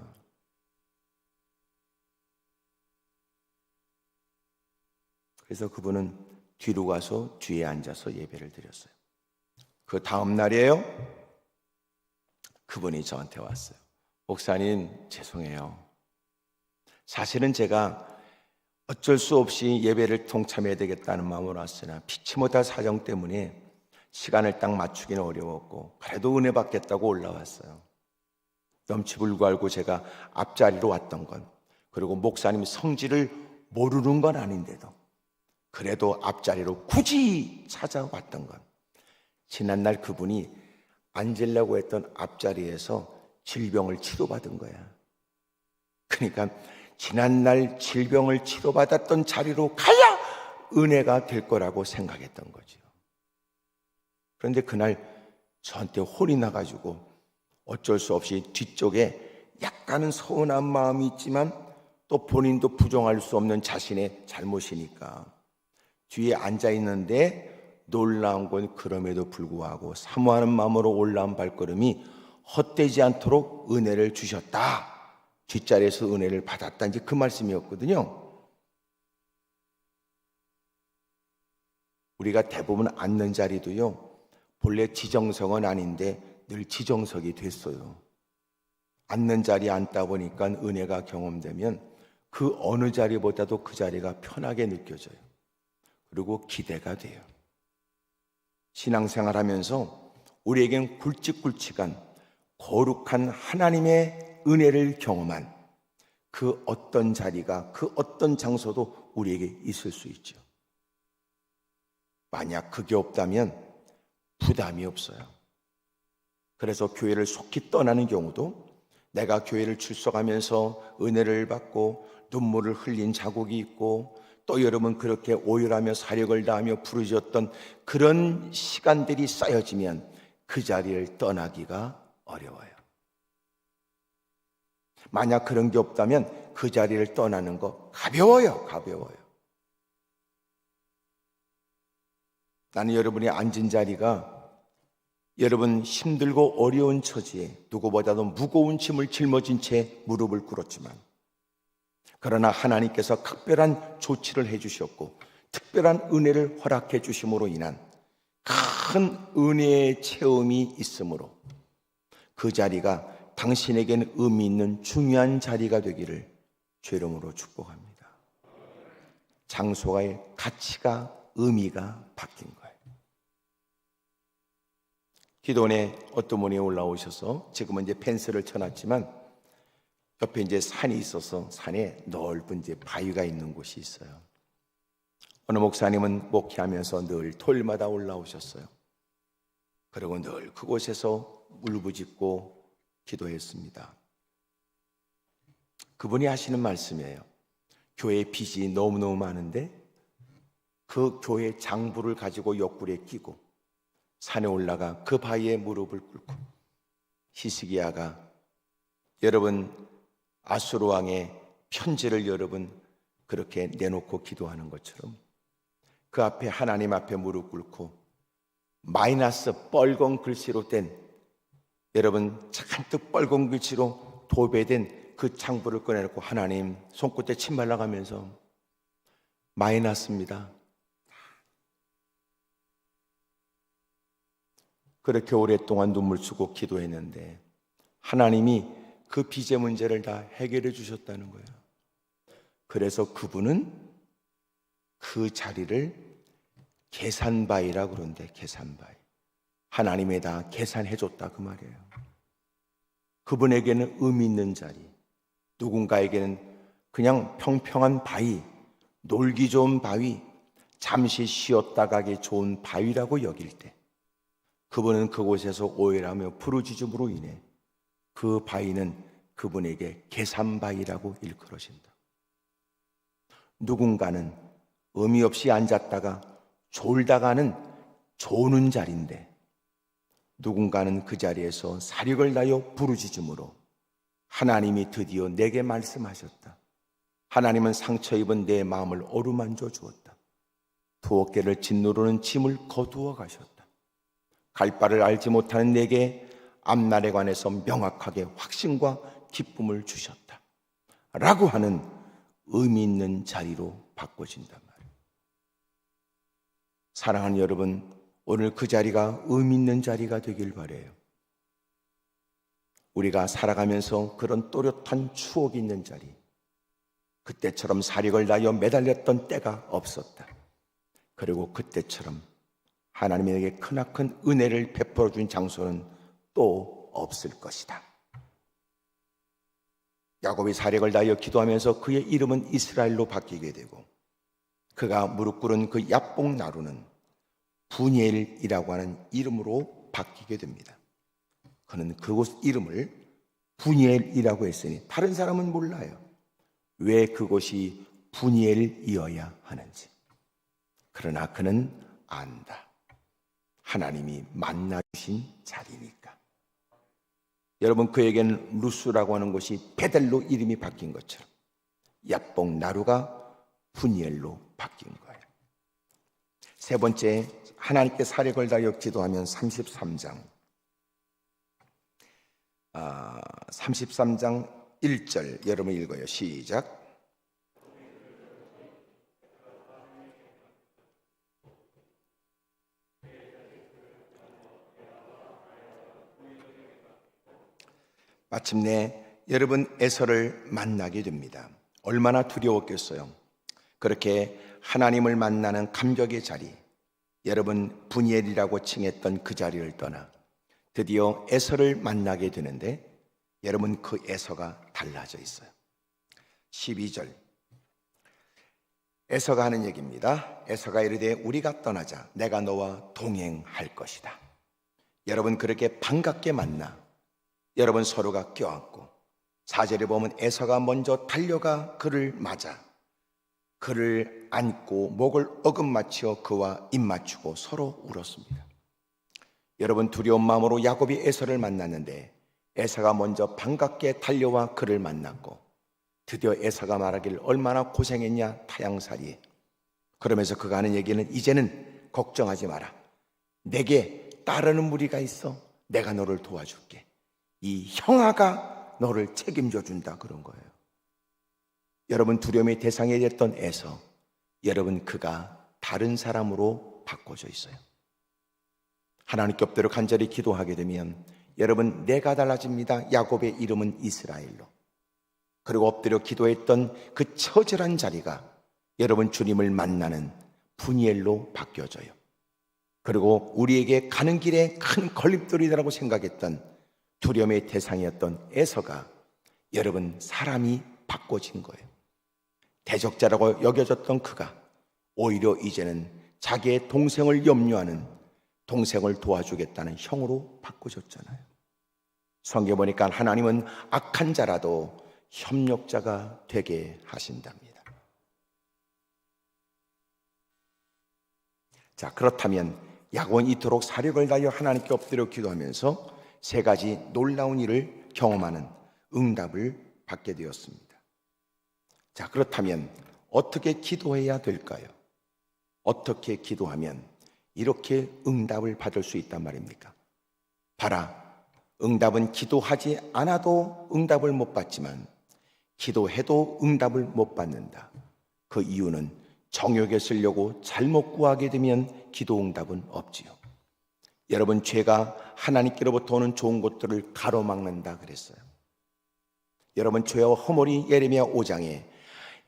그래서 그분은 뒤로 가서 뒤에 앉아서 예배를 드렸어요. 그 다음 날이에요. 그분이 저한테 왔어요. 목사님, 죄송해요. 사실은 제가 어쩔 수 없이 예배를 동참해야 되겠다는 마음으로 왔으나 피치 못할 사정 때문에 시간을 딱 맞추기는 어려웠고 그래도 은혜 받겠다고 올라왔어요. 넘치불고 알고 제가 앞자리로 왔던 건, 그리고 목사님 성질을 모르는 건 아닌데도 그래도 앞자리로 굳이 찾아왔던 건, 지난날 그분이 앉으려고 했던 앞자리에서 질병을 치료받은 거야. 그러니까 지난날 질병을 치료받았던 자리로 가야 은혜가 될 거라고 생각했던 거죠. 그런데 그날 저한테 혼이 나가지고 어쩔 수 없이 뒤쪽에 약간은 서운한 마음이 있지만 또 본인도 부정할 수 없는 자신의 잘못이니까 뒤에 앉아있는데 놀라운 건 그럼에도 불구하고 사모하는 마음으로 올라온 발걸음이 헛되지 않도록 은혜를 주셨다. 뒷자리에서 은혜를 받았다. 이제 그 말씀이었거든요. 우리가 대부분 앉는 자리도요, 본래 지정석은 아닌데 늘 지정석이 됐어요. 앉는 자리에 앉다 보니까 은혜가 경험되면 그 어느 자리보다도 그 자리가 편하게 느껴져요. 그리고 기대가 돼요. 신앙생활하면서 우리에겐 굵직굵직한 거룩한 하나님의 은혜를 경험한 그 어떤 자리가, 그 어떤 장소도 우리에게 있을 수 있죠. 만약 그게 없다면 부담이 없어요. 그래서 교회를 속히 떠나는 경우도 내가 교회를 출석하면서 은혜를 받고 눈물을 흘린 자국이 있고 또 여러분 그렇게 오열하며 사력을 다하며 부르짖었던 그런 시간들이 쌓여지면 그 자리를 떠나기가 어려워요. 만약 그런 게 없다면 그 자리를 떠나는 거 가벼워요. 나는 여러분이 앉은 자리가 여러분 힘들고 어려운 처지에 누구보다도 무거운 짐을 짊어진 채 무릎을 꿇었지만, 그러나 하나님께서 특별한 조치를 해주셨고 특별한 은혜를 허락해 주심으로 인한 큰 은혜의 체험이 있으므로 그 자리가 당신에게는 의미 있는 중요한 자리가 되기를 주 이름으로 축복합니다. 장소의 가치가, 의미가 바뀐 거예요. 기도원에 어떤 분이 올라오셔서 지금은 이제 펜스를 쳐놨지만 옆에 이제 산이 있어서 산에 넓은 이제 바위가 있는 곳이 있어요. 어느 목사님은 목회하면서 늘 토요일마다 올라오셨어요. 그리고 늘 그곳에서 울부짖고 기도했습니다. 그분이 하시는 말씀이에요. 교회 빚이 너무너무 많은데 그 교회 장부를 가지고 옆구리에 끼고 산에 올라가 그 바위에 무릎을 꿇고 히스기야가 여러분 아수르 왕의 편지를 여러분 그렇게 내놓고 기도하는 것처럼 그 앞에 하나님 앞에 무릎 꿇고 마이너스 빨간 글씨로 된 여러분 잔뜩 빨간 글씨로 도배된 그 창부를 꺼내놓고 하나님 손끝에 침 발라가면서 마이너스입니다. 그렇게 오랫동안 눈물 쓰고 기도했는데 하나님이 그 빚의 문제를 다 해결해 주셨다는 거예요. 그래서 그분은 그 자리를 계산바위라고 그러는데 계산바위. 하나님이 다 계산해 줬다 그 말이에요. 그분에게는 의미 있는 자리, 누군가에게는 그냥 평평한 바위, 놀기 좋은 바위, 잠시 쉬었다 가기 좋은 바위라고 여길 때 그분은 그곳에서 오해하며 부르짖음으로 인해 그 바위는 그분에게 계산바위라고 일컬어진다. 누군가는 의미 없이 앉았다가 졸다가는 조는 자리인데 누군가는 그 자리에서 사력을 다하여 부르짖음으로 하나님이 드디어 내게 말씀하셨다. 하나님은 상처 입은 내 마음을 어루만져 주었다. 두 어깨를 짓누르는 짐을 거두어 가셨다. 갈 바를 알지 못하는 내게 앞날에 관해서 명확하게 확신과 기쁨을 주셨다 라고 하는 의미 있는 자리로 바꿔진단 말이에요. 사랑하는 여러분, 오늘 그 자리가 의미 있는 자리가 되길 바라요. 우리가 살아가면서 그런 또렷한 추억이 있는 자리, 그때처럼 사력을 다하여 매달렸던 때가 없었다. 그리고 그때처럼 하나님에게 크나큰 은혜를 베풀어 준 장소는 또 없을 것이다. 야곱이 사력을 다하여 기도하면서 그의 이름은 이스라엘로 바뀌게 되고 그가 무릎 꿇은 그 야복 나루는 분이엘이라고 하는 이름으로 바뀌게 됩니다. 그는 그곳 이름을 분이엘이라고 했으니 다른 사람은 몰라요. 왜 그곳이 분이엘이어야 하는지. 그러나 그는 안다. 하나님이 만나주신 자리니까. 여러분, 그에게는 루스라고 하는 곳이 베델로 이름이 바뀐 것처럼 야복 나루가 분이엘로 바뀐 거예요. 세 번째, 하나님께 사력을 다하여 기도하면 33장 1절 여러분 읽어요. 시작. 마침내 여러분 에서를 만나게 됩니다. 얼마나 두려웠겠어요. 그렇게 하나님을 만나는 감격의 자리, 여러분, 분이엘이라고 칭했던 그 자리를 떠나 드디어 에서를 만나게 되는데, 여러분, 그 에서가 달라져 있어요. 12절, 에서가 하는 얘기입니다. 에서가 이르되 우리가 떠나자. 내가 너와 동행할 것이다. 여러분, 그렇게 반갑게 만나 여러분 서로가 껴안고, 4절에 보면 에서가 먼저 달려가 그를 맞아 그를 안고 목을 어긋맞추어 그와 입 맞추고 서로 울었습니다. 여러분, 두려운 마음으로 야곱이 에서를 만났는데 에서가 먼저 반갑게 달려와 그를 만났고, 드디어 에서가 말하길 얼마나 고생했냐 타양살이에. 그러면서 그가 하는 얘기는, 이제는 걱정하지 마라. 내게 따르는 무리가 있어. 내가 너를 도와줄게. 이 형아가 너를 책임져 준다, 그런 거예요. 여러분, 두려움의 대상이 됐던 에서, 여러분, 그가 다른 사람으로 바꿔져 있어요. 하나님께 엎드려 간절히 기도하게 되면 여러분, 내가 달라집니다. 야곱의 이름은 이스라엘로. 그리고 엎드려 기도했던 그 처절한 자리가 여러분 주님을 만나는 분이엘로 바뀌어져요. 그리고 우리에게 가는 길에 큰 걸림돌이라고 생각했던 두려움의 대상이었던 에서가 여러분 사람이 바꿔진 거예요. 대적자라고 여겨졌던 그가 오히려 이제는 자기의 동생을 염려하는, 동생을 도와주겠다는 형으로 바꾸셨잖아요. 성경에 보니까 하나님은 악한 자라도 협력자가 되게 하신답니다. 자, 그렇다면 야곱은 이토록 사력을 다하여 하나님께 엎드려 기도하면서 세 가지 놀라운 일을 경험하는 응답을 받게 되었습니다. 자, 그렇다면 어떻게 기도해야 될까요? 어떻게 기도하면 이렇게 응답을 받을 수 있단 말입니까? 봐라, 응답은 기도하지 않아도 응답을 못 받지만 기도해도 응답을 못 받는다. 그 이유는 정욕에 쓰려고 잘못 구하게 되면 기도 응답은 없지요. 여러분, 죄가 하나님께로부터 오는 좋은 것들을 가로막는다 그랬어요. 여러분, 죄와 허물이 예레미야 5장에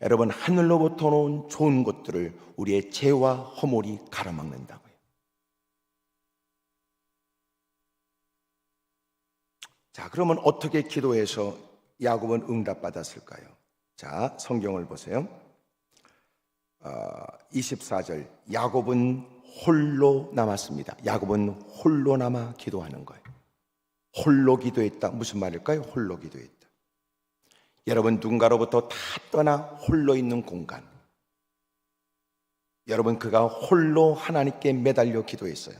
여러분 하늘로부터 오는 좋은 것들을 우리의 죄와 허물이 가로막는다고요. 자, 그러면 어떻게 기도해서 야곱은 응답받았을까요? 자, 성경을 보세요. 24절, 야곱은 홀로 남았습니다. 야곱은 홀로 남아 기도하는 거예요. 홀로 기도했다. 무슨 말일까요? 홀로 기도했다. 여러분, 누군가로부터 다 떠나 홀로 있는 공간. 여러분, 그가 홀로 하나님께 매달려 기도했어요.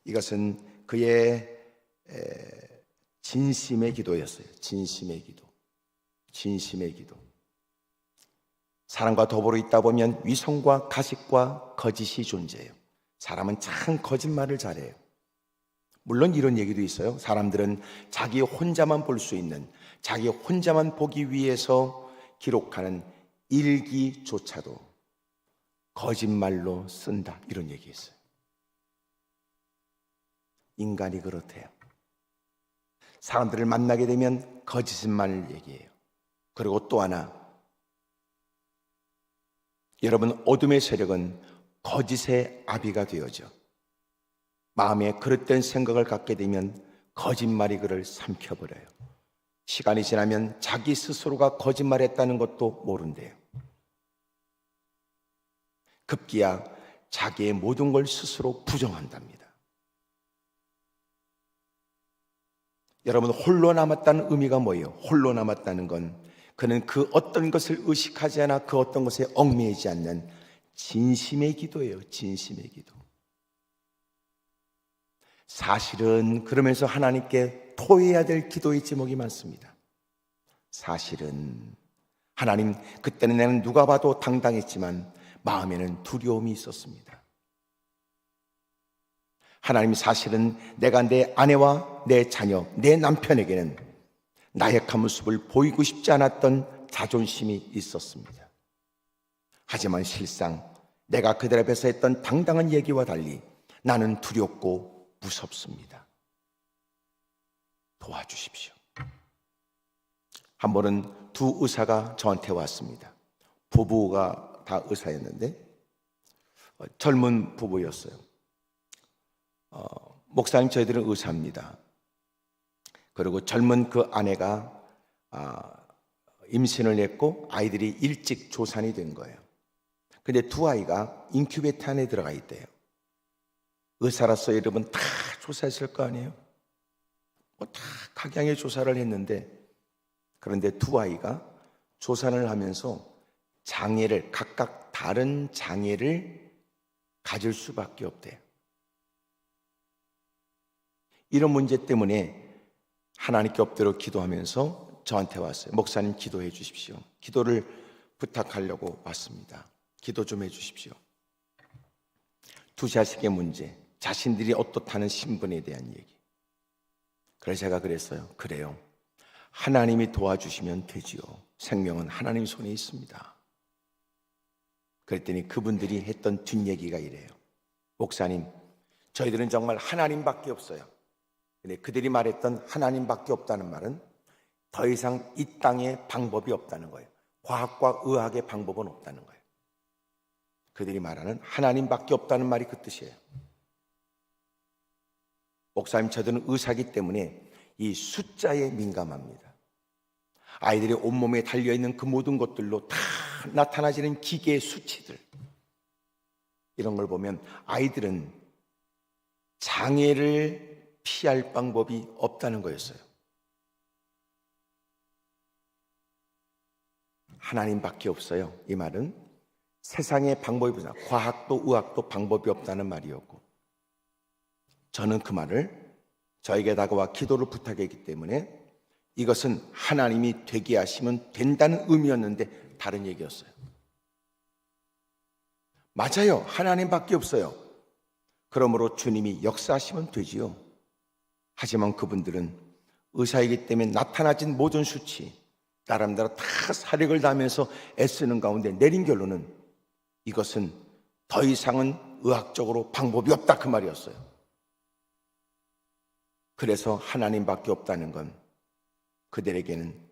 이것은 그의 진심의 기도였어요. 진심의 기도. 진심의 기도. 사람과 더불어 있다 보면 위선과 가식과 거짓이 존재해요. 사람은 참 거짓말을 잘해요. 물론 이런 얘기도 있어요. 사람들은 자기 혼자만 볼 수 있는, 자기 혼자만 보기 위해서 기록하는 일기조차도 거짓말로 쓴다, 이런 얘기 있어요. 인간이 그렇대요. 사람들을 만나게 되면 거짓말을 얘기해요. 그리고 또 하나, 여러분, 어둠의 세력은 거짓의 아비가 되어져 마음에 그릇된 생각을 갖게 되면 거짓말이 그를 삼켜버려요. 시간이 지나면 자기 스스로가 거짓말했다는 것도 모른대요. 급기야 자기의 모든 걸 스스로 부정한답니다. 여러분, 홀로 남았다는 의미가 뭐예요? 홀로 남았다는 건 그는 그 어떤 것을 의식하지 않아 그 어떤 것에 얽매이지 않는 진심의 기도예요. 진심의 기도. 사실은 그러면서 하나님께 토해야 될 기도의 제목이 많습니다. 사실은 하나님, 그때는 나는 누가 봐도 당당했지만 마음에는 두려움이 있었습니다. 하나님, 사실은 내가 내 아내와 내 자녀, 내 남편에게는 나약한 모습을 보이고 싶지 않았던 자존심이 있었습니다. 하지만 실상 내가 그들 앞에서 했던 당당한 얘기와 달리 나는 두렵고 무섭습니다. 도와주십시오. 한 번은 두 의사가 저한테 왔습니다. 부부가 다 의사였는데 젊은 부부였어요. 목사님, 저희들은 의사입니다. 그리고 젊은 그 아내가 임신을 했고 아이들이 일찍 조산이 된 거예요. 근데 두 아이가 인큐베이터 안에 들어가 있대요. 의사로서 여러분 다 조사했을 거 아니에요? 다 각양의 조사를 했는데, 그런데 두 아이가 조산을 하면서 장애를, 각각 다른 장애를 가질 수밖에 없대요. 이런 문제 때문에 하나님께 엎드려 기도하면서 저한테 왔어요. 목사님, 기도해 주십시오. 기도를 부탁하려고 왔습니다. 기도 좀 해 주십시오. 두 자식의 문제, 자신들이 어떻다는 신분에 대한 얘기. 그래서 제가 그랬어요. 그래요, 하나님이 도와주시면 되지요. 생명은 하나님 손에 있습니다. 그랬더니 그분들이 했던 뒷얘기가 이래요. 목사님, 저희들은 정말 하나님밖에 없어요. 근데 그들이 말했던 하나님밖에 없다는 말은 더 이상 이 땅에 방법이 없다는 거예요. 과학과 의학의 방법은 없다는 거예요. 그들이 말하는 하나님밖에 없다는 말이 그 뜻이에요. 목사님, 저들은 의사이기 때문에 이 숫자에 민감합니다. 아이들이 온몸에 달려있는 그 모든 것들로 다 나타나지는 기계의 수치들, 이런 걸 보면 아이들은 장애를 피할 방법이 없다는 거였어요. 하나님밖에 없어요. 이 말은 세상의 방법이 없다, 과학도 의학도 방법이 없다는 말이었고, 저는 그 말을 저에게 다가와 기도를 부탁했기 때문에 이것은 하나님이 되게 하시면 된다는 의미였는데 다른 얘기였어요. 맞아요, 하나님밖에 없어요. 그러므로 주님이 역사하시면 되지요. 하지만 그분들은 의사이기 때문에 나타나진 모든 수치, 나름대로 다 사력을 다하면서 애쓰는 가운데 내린 결론은 이것은 더 이상은 의학적으로 방법이 없다, 그 말이었어요. 그래서 하나님밖에 없다는 건 그들에게는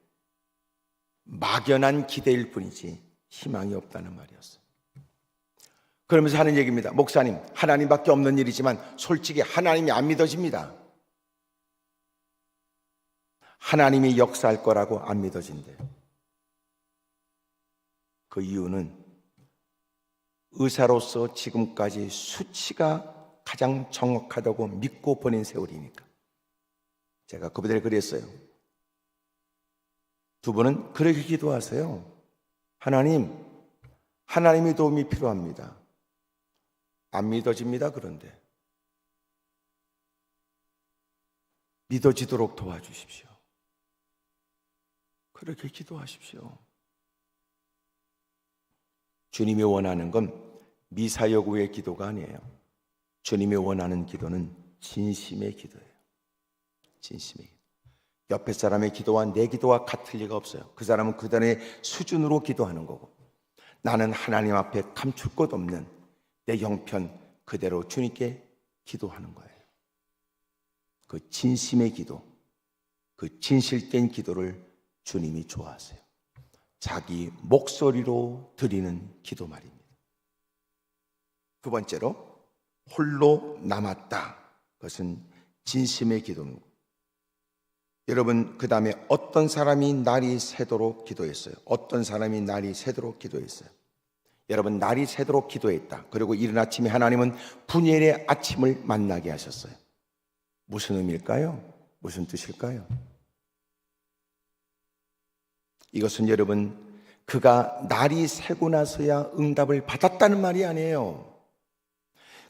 막연한 기대일 뿐이지 희망이 없다는 말이었어요. 그러면서 하는 얘기입니다. 목사님, 하나님밖에 없는 일이지만 솔직히 하나님이 안 믿어집니다. 하나님이 역사할 거라고 안 믿어진대요. 그 이유는 의사로서 지금까지 수치가 가장 정확하다고 믿고 보낸 세월이니까. 제가 그분들에 그랬어요. 두 분은 그렇게 기도하세요. 하나님의 도움이 필요합니다. 안 믿어집니다. 그런데 믿어지도록 도와주십시오. 그렇게 기도하십시오. 주님이 원하는 건 미사여구의 기도가 아니에요. 주님이 원하는 기도는 진심의 기도예요. 진심의 기도. 옆에 사람의 기도와 내 기도와 같을 리가 없어요. 그 사람은 그들의 수준으로 기도하는 거고, 나는 하나님 앞에 감출 것 없는 내 형편 그대로 주님께 기도하는 거예요. 그 진심의 기도, 그 진실된 기도를 주님이 좋아하세요. 자기 목소리로 드리는 기도 말입니다. 두 번째로, 홀로 남았다. 그것은 진심의 기도입니다. 여러분, 그 다음에 어떤 사람이 날이 새도록 기도했어요. 어떤 사람이 날이 새도록 기도했어요. 여러분, 날이 새도록 기도했다. 그리고 이른 아침에 하나님은 분열의 아침을 만나게 하셨어요. 무슨 의미일까요? 무슨 뜻일까요? 이것은 여러분, 그가 날이 새고 나서야 응답을 받았다는 말이 아니에요.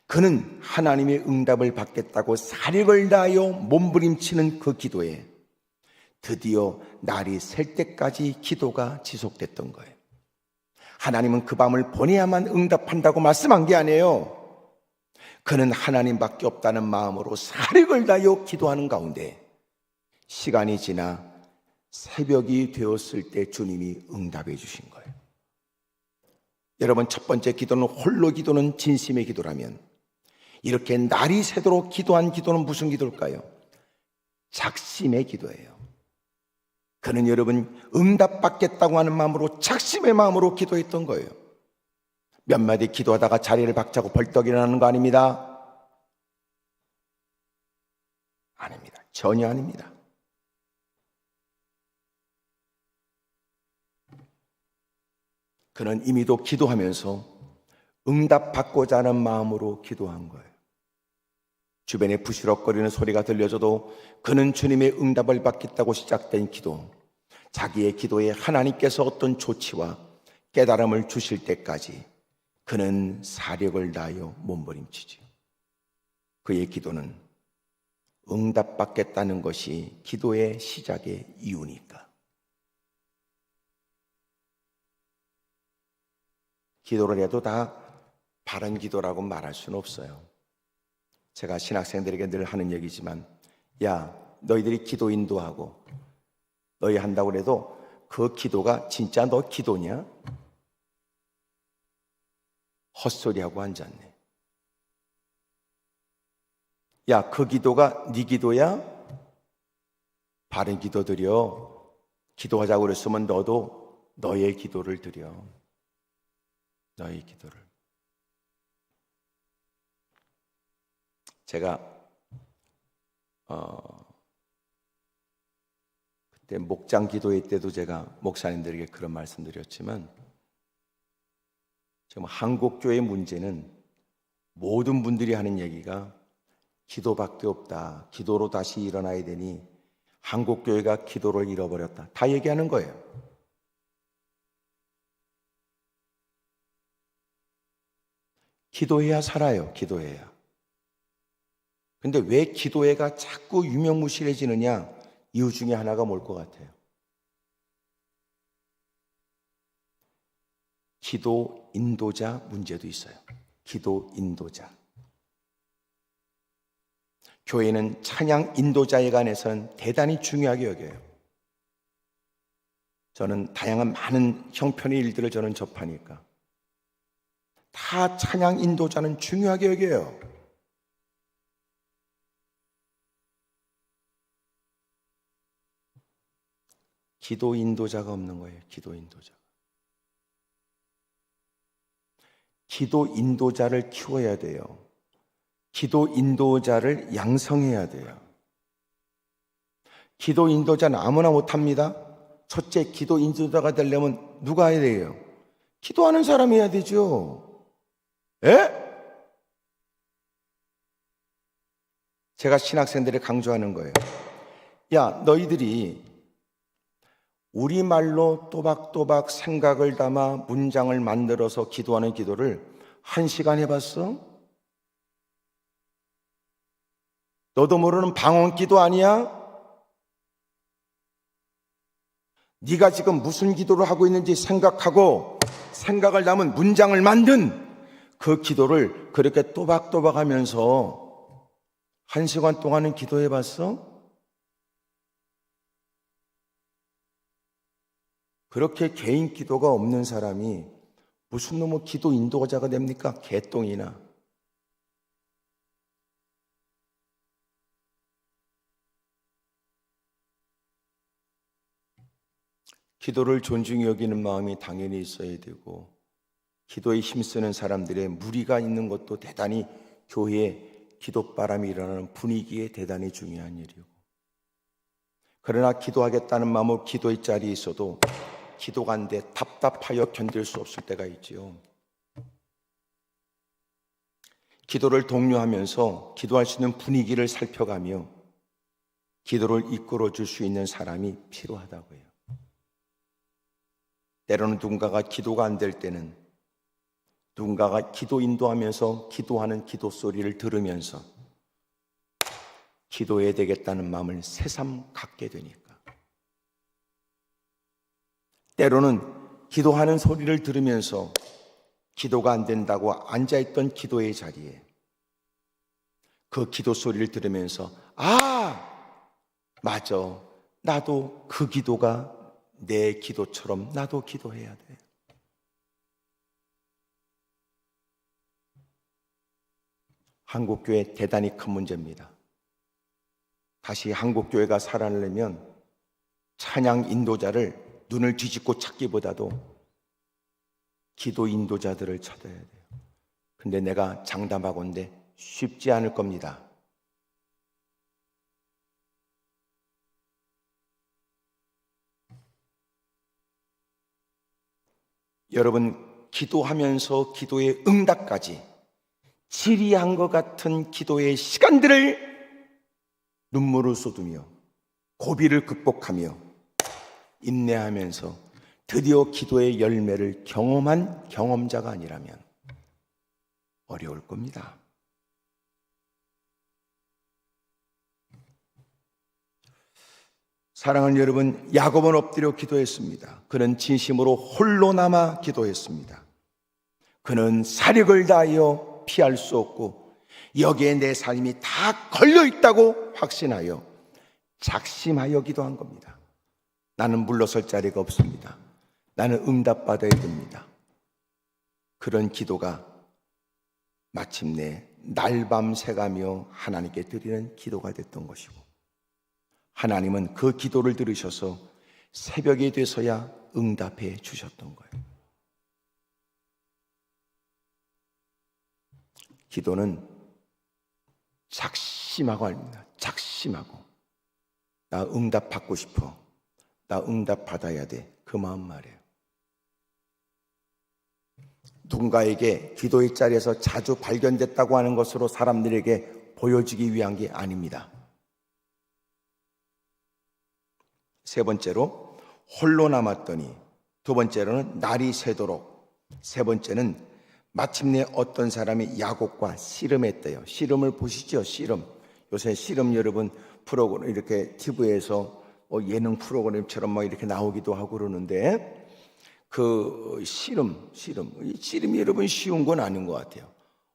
그는 하나님의 응답을 받겠다고 사력을 다하여 몸부림치는 그 기도에 드디어 날이 셀 때까지 기도가 지속됐던 거예요. 하나님은 그 밤을 보내야만 응답한다고 말씀한 게 아니에요. 그는 하나님밖에 없다는 마음으로 사력을 다하여 기도하는 가운데 시간이 지나 새벽이 되었을 때 주님이 응답해 주신 거예요. 여러분, 첫 번째 기도는 홀로 기도는 진심의 기도라면, 이렇게 날이 새도록 기도한 기도는 무슨 기도일까요? 작심의 기도예요. 그는 여러분 응답받겠다고 하는 마음으로, 작심의 마음으로 기도했던 거예요. 몇 마디 기도하다가 자리를 박차고 벌떡 일어나는 거 아닙니다. 아닙니다. 전혀 아닙니다. 그는 이미도 기도하면서 응답받고자 하는 마음으로 기도한 거예요. 주변에 부시럭거리는 소리가 들려줘도 그는 주님의 응답을 받겠다고 시작된 기도, 자기의 기도에 하나님께서 어떤 조치와 깨달음을 주실 때까지 그는 사력을 다하여 몸부림치지요. 그의 기도는 응답받겠다는 것이 기도의 시작의 이유니까. 기도를 해도 다 바른 기도라고 말할 수는 없어요. 제가 신학생들에게 늘 하는 얘기지만, 야, 너희들이 기도 인도하고 너희 한다고 해도 그 기도가 진짜 너 기도냐? 헛소리하고 앉았네. 야, 그 기도가 네 기도야? 바른 기도 드려. 기도하자고 그랬으면 너도 너의 기도를 드려. 너의 기도를. 제가 그때 목장 기도회 때도 제가 목사님들에게 그런 말씀드렸지만, 지금 한국교회 문제는 모든 분들이 하는 얘기가 기도밖에 없다. 기도로 다시 일어나야 되니 한국교회가 기도를 잃어버렸다. 다 얘기하는 거예요. 기도해야 살아요. 기도해야. 근데 왜 기도회가 자꾸 유명무실해지느냐? 이유 중에 하나가 뭘 것 같아요? 기도 인도자 문제도 있어요. 기도 인도자. 교회는 찬양 인도자에 관해서는 대단히 중요하게 여겨요. 저는 다양한 많은 형편의 일들을 저는 접하니까 다 찬양 인도자는 중요하게 여겨요. 기도 인도자가 없는 거예요. 기도 인도자. 기도 인도자를 키워야 돼요. 기도 인도자를 양성해야 돼요. 기도 인도자는 아무나 못합니다. 첫째, 기도 인도자가 되려면 누가 해야 돼요? 기도하는 사람이 해야 되죠. 예? 제가 신학생들에 강조하는 거예요. 야, 너희들이 우리말로 또박또박 생각을 담아 문장을 만들어서 기도하는 기도를 1시간 해봤어? 너도 모르는 방언기도 아니야? 네가 지금 무슨 기도를 하고 있는지 생각하고 생각을 담은 문장을 만든 그 기도를 그렇게 또박또박 하면서 1시간 동안은 기도해봤어? 그렇게 개인 기도가 없는 사람이 무슨 놈의 기도 인도자가 됩니까? 개똥이나. 기도를 존중히 여기는 마음이 당연히 있어야 되고, 기도에 힘쓰는 사람들의 무리가 있는 것도 대단히 교회에 기도바람이 일어나는 분위기에 대단히 중요한 일이고, 그러나 기도하겠다는 마음으로 기도의 자리에 있어도 기도가 안 돼 답답하여 견딜 수 없을 때가 있지요. 기도를 독려하면서 기도할 수 있는 분위기를 살펴가며 기도를 이끌어 줄 수 있는 사람이 필요하다고 해요. 때로는 누군가가 기도가 안 될 때는 누군가가 기도 인도하면서 기도하는 기도 소리를 들으면서 기도해야 되겠다는 마음을 새삼 갖게 되니까. 때로는 기도하는 소리를 들으면서 기도가 안 된다고 앉아있던 기도의 자리에 그 기도 소리를 들으면서 맞아, 나도 그 기도가 내 기도처럼 나도 기도해야 돼. 한국교회 대단히 큰 문제입니다. 다시 한국교회가 살아나려면 찬양 인도자를 눈을 뒤집고 찾기보다도 기도 인도자들을 찾아야 돼요. 근데 내가 장담하건대 쉽지 않을 겁니다. 여러분, 기도하면서 기도의 응답까지 지리한 것 같은 기도의 시간들을 눈물을 쏟으며 고비를 극복하며 인내하면서 드디어 기도의 열매를 경험한 경험자가 아니라면 어려울 겁니다. 사랑하는 여러분, 야곱은 엎드려 기도했습니다. 그는 진심으로 홀로 남아 기도했습니다. 그는 사력을 다하여 피할 수 없고 여기에 내 삶이 다 걸려있다고 확신하여 작심하여 기도한 겁니다. 나는 물러설 자리가 없습니다. 나는 응답받아야 됩니다. 그런 기도가 마침내 날밤 새가며 하나님께 드리는 기도가 됐던 것이고, 하나님은 그 기도를 들으셔서 새벽이 돼서야 응답해 주셨던 거예요. 기도는 작심하고 합니다. 작심하고. 나 응답 받고 싶어. 나 응답 받아야 돼. 그 마음 말이에요. 누군가에게 기도의 자리에서 자주 발견됐다고 하는 것으로 사람들에게 보여지기 위한 게 아닙니다. 세 번째로 홀로 남았더니, 두 번째로는 날이 새도록, 세 번째는 마침내 어떤 사람이 야곱과 씨름했대요. 씨름을 보시죠. 씨름. 요새 씨름 여러분 프로그램 이렇게 TV에서 예능 프로그램처럼 막 이렇게 나오기도 하고 그러는데, 그 씨름이 여러분 쉬운 건 아닌 것 같아요.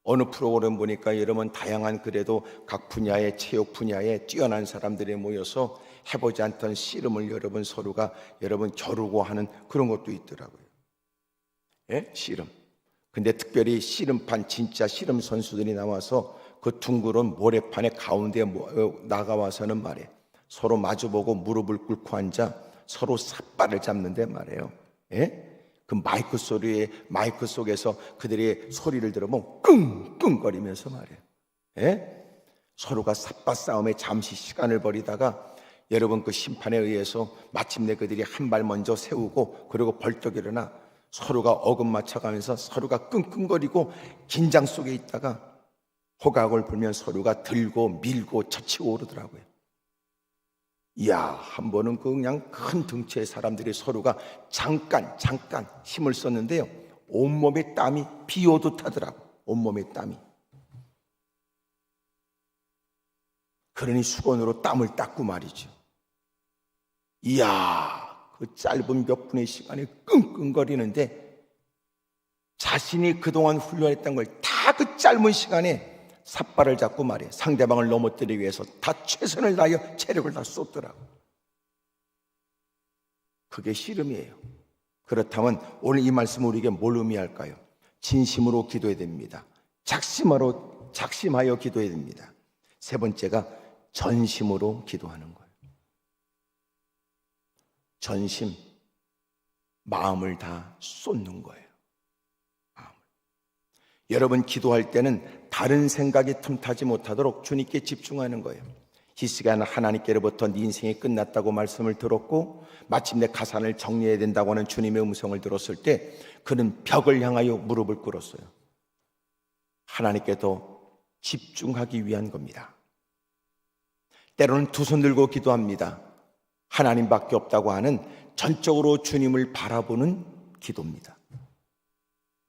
어느 프로그램 보니까 여러분 다양한 그래도 각 분야의 체육 분야에 뛰어난 사람들이 모여서 해보지 않던 씨름을 여러분 서로가 여러분 겨루고 하는 그런 것도 있더라고요. 예? 씨름. 근데 특별히 씨름판 진짜 씨름 선수들이 나와서 그 둥그런 모래판의 가운데 나가와서는 말이에요. 서로 마주보고 무릎을 꿇고 앉아 서로 삿발을 잡는데 말이에요. 예? 그 마이크 속에서 그들의 소리를 들으면 끙끙거리면서 말이에요. 예? 서로가 삿발 싸움에 잠시 시간을 버리다가 여러분 그 심판에 의해서 마침내 그들이 한 발 먼저 세우고 그리고 벌떡 일어나 서로가 어금 맞춰가면서 서로가 끙끙거리고 긴장 속에 있다가 호각을 불면 서로가 들고 밀고 젖히고 오르더라고요. 이야, 한 번은 그냥 큰 덩치의 사람들이 서로가 잠깐 힘을 썼는데요, 온몸에 땀이 비 오듯 하더라고. 온몸에 땀이. 그러니 수건으로 땀을 닦고 말이죠. 이야, 그 짧은 몇 분의 시간에 끙끙거리는데 자신이 그동안 훈련했던 걸 다 그 짧은 시간에 삿발을 잡고 말이에요. 상대방을 넘어뜨리기 위해서 다 최선을 다하여 체력을 다 쏟더라고. 그게 씨름이에요. 그렇다면 오늘 이 말씀은 우리에게 뭘 의미할까요? 진심으로 기도해야 됩니다. 작심하여 기도해야 됩니다. 세 번째가 전심으로 기도하는 거예요. 전심, 마음을 다 쏟는 거예요. 여러분 기도할 때는 다른 생각이 틈타지 못하도록 주님께 집중하는 거예요. 히스기야는 하나님께로부터 네 인생이 끝났다고 말씀을 들었고 마침내 가산을 정리해야 된다고 하는 주님의 음성을 들었을 때 그는 벽을 향하여 무릎을 꿇었어요. 하나님께 더 집중하기 위한 겁니다. 때로는 두 손 들고 기도합니다. 하나님밖에 없다고 하는 전적으로 주님을 바라보는 기도입니다.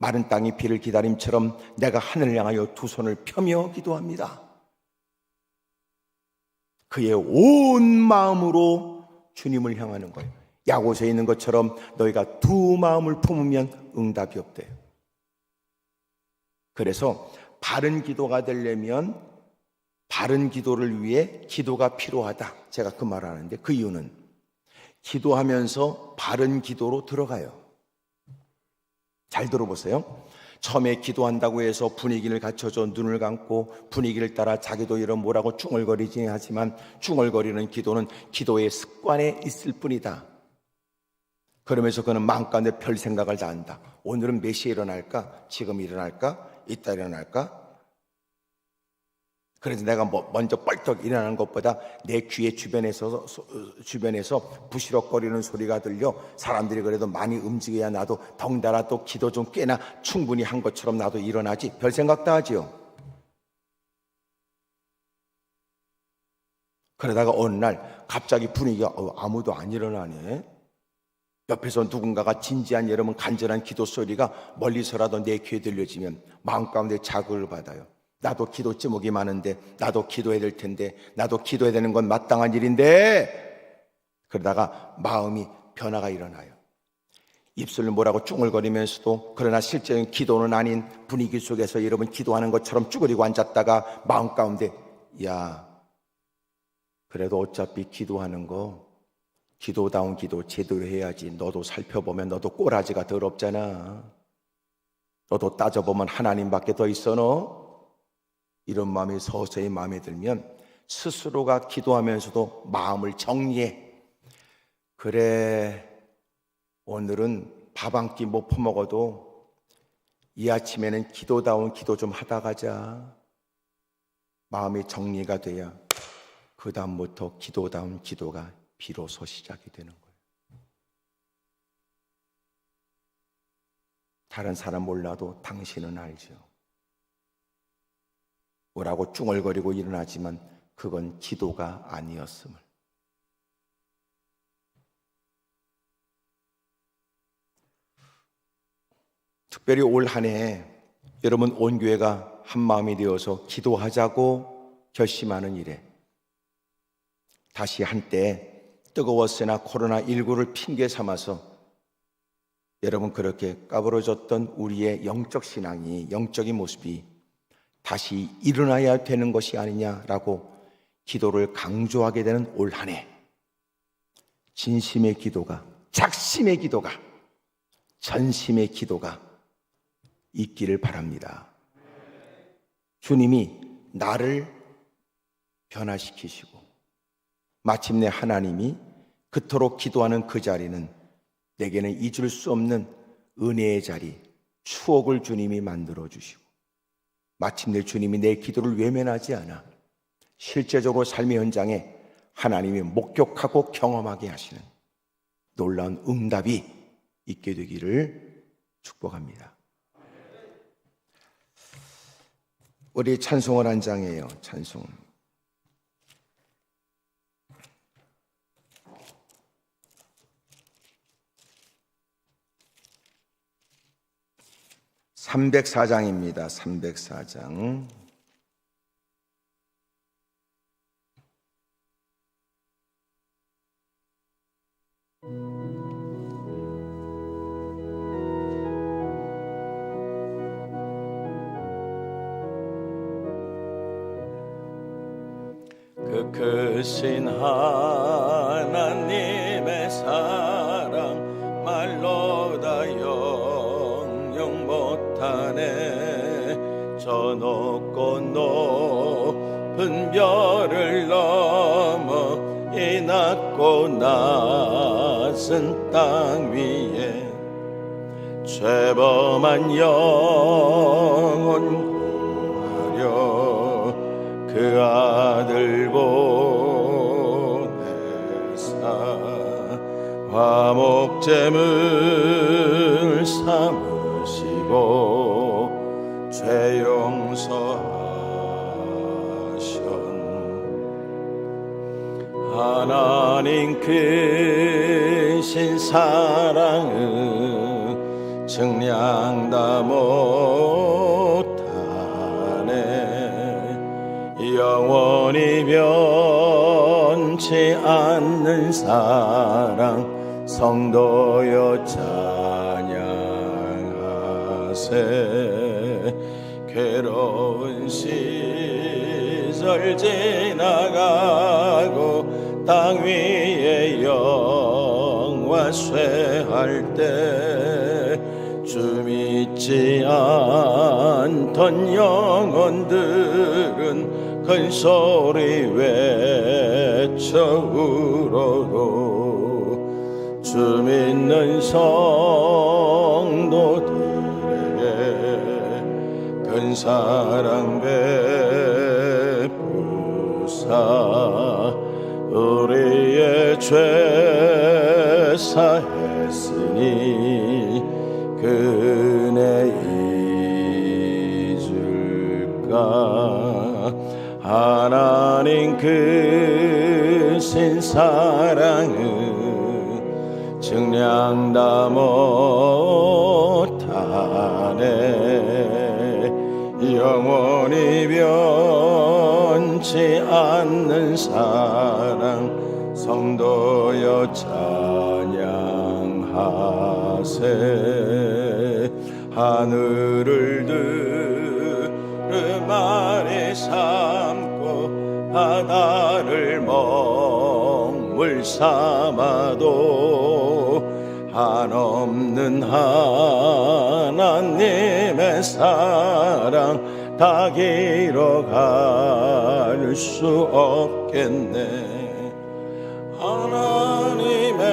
마른 땅이 비를 기다림처럼 내가 하늘을 향하여 두 손을 펴며 기도합니다. 그의 온 마음으로 주님을 향하는 거예요. 야고서에 있는 것처럼 너희가 두 마음을 품으면 응답이 없대요. 그래서 바른 기도가 되려면 바른 기도를 위해 기도가 필요하다. 제가 그 말을 하는데 그 이유는 기도하면서 바른 기도로 들어가요. 잘 들어보세요. 처음에 기도한다고 해서 분위기를 갖춰줘 눈을 감고 분위기를 따라 자기도 이런 뭐라고 중얼거리지 하지만 중얼거리는 기도는 기도의 습관에 있을 뿐이다. 그러면서 그는 마음 가운데 별 생각을 다 한다. 오늘은 몇 시에 일어날까? 지금 일어날까? 이따 일어날까? 그래서 내가 먼저 뻘떡 일어나는 것보다 내 귀에 주변에서 부시럭거리는 소리가 들려 사람들이 그래도 많이 움직여야 나도 덩달아 또 기도 좀 꽤나 충분히 한 것처럼 나도 일어나지. 별 생각 다 하지요. 그러다가 어느 날 갑자기 분위기가 아무도 안 일어나네. 옆에서 누군가가 진지한 여러분 간절한 기도 소리가 멀리서라도 내 귀에 들려지면 마음 가운데 자극을 받아요. 나도 기도 제목이 많은데, 나도 기도해야 될 텐데, 나도 기도해야 되는 건 마땅한 일인데, 그러다가 마음이 변화가 일어나요. 입술을 뭐라고 쭝얼거리면서도 그러나 실제는 기도는 아닌 분위기 속에서 여러분 기도하는 것처럼 쭈그리고 앉았다가 마음 가운데, 야, 그래도 어차피 기도하는 거 기도다운 기도 제대로 해야지. 너도 살펴보면 너도 꼬라지가 더럽잖아. 너도 따져보면 하나님밖에 더 있어 너? 이런 마음이 서서히 마음에 들면 스스로가 기도하면서도 마음을 정리해. 그래, 오늘은 밥 한 끼 못 퍼먹어도 이 아침에는 기도다운 기도 좀 하다 가자. 마음이 정리가 돼야 그 다음부터 기도다운 기도가 비로소 시작이 되는 거예요. 다른 사람 몰라도 당신은 알죠. 뭐라고 쭝얼거리고 일어나지만 그건 기도가 아니었음을. 특별히 올 한 해 여러분 온 교회가 한 마음이 되어서 기도하자고 결심하는 일에 다시 한때 뜨거웠으나 코로나19를 핑계 삼아서 여러분 그렇게 까부러졌던 우리의 영적 신앙이, 영적인 모습이 다시 일어나야 되는 것이 아니냐라고 기도를 강조하게 되는 올 한 해, 진심의 기도가, 작심의 기도가, 전심의 기도가 있기를 바랍니다. 주님이 나를 변화시키시고 마침내 하나님이 그토록 기도하는 그 자리는 내게는 잊을 수 없는 은혜의 자리, 추억을 주님이 만들어 주시고 마침내 주님이 내 기도를 외면하지 않아 실제적으로 삶의 현장에 하나님이 목격하고 경험하게 하시는 놀라운 응답이 있게 되기를 축복합니다. 우리 찬송을 한 장이에요. 찬송. (304장입니다) 304장. 그 크신 하나님의 사랑 말로 다 영영 못하네. 저 높고 높은 별을 넘어 이 낮고 낮은 땅 위에 죄범한 영혼 그 아들 보내사 화목제물 삼으시고 죄 용서하셨. 하나님 크신 사랑은 증량 못하네. 영원히 변치 않는 사랑 성도여 찬양하세. 괴로운 시절 지나가고 땅 위에 영화 쇠할 때 주 믿지 않던 영혼들은 큰 소리 외쳐 울어도 주 믿는 성도들에게 큰 사랑 베푸사 우리의 죄 사했으니 그네 잊을까. 하나님 크신 사랑은 증량 다 못하네. 영원히 변치 않는 사랑 성도여 찬양하세. 하늘을 두루 아래 삼고 바다를 먹물 삼아도 한없는 하나님의 사랑 다 길어갈 수 없겠네. 하나님의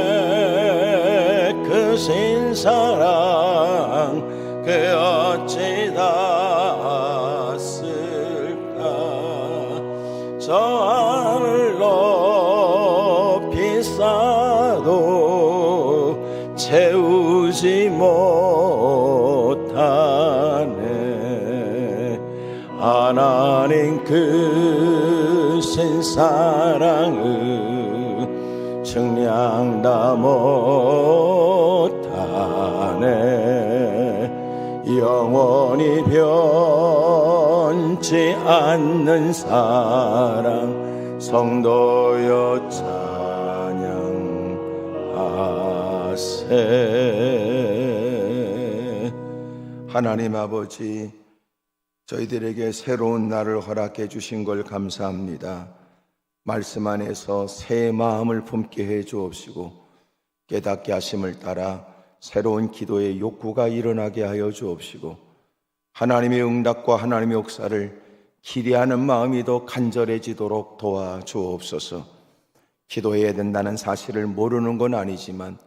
크신 사랑 그 어찌 닿았을까. 저 하늘 높이 쌓아도 채우지 못하네. 하나님 크신 사랑을 증량 다 못하네. 영원히 변치 않는 사랑 성도여 찬양하세. 하나님 아버지, 저희들에게 새로운 날을 허락해 주신 걸 감사합니다. 말씀 안에서 새 마음을 품게 해 주옵시고 깨닫게 하심을 따라 새로운 기도의 욕구가 일어나게 하여 주옵시고 하나님의 응답과 하나님의 역사를 기대하는 마음이 더 간절해지도록 도와 주옵소서. 기도해야 된다는 사실을 모르는 건 아니지만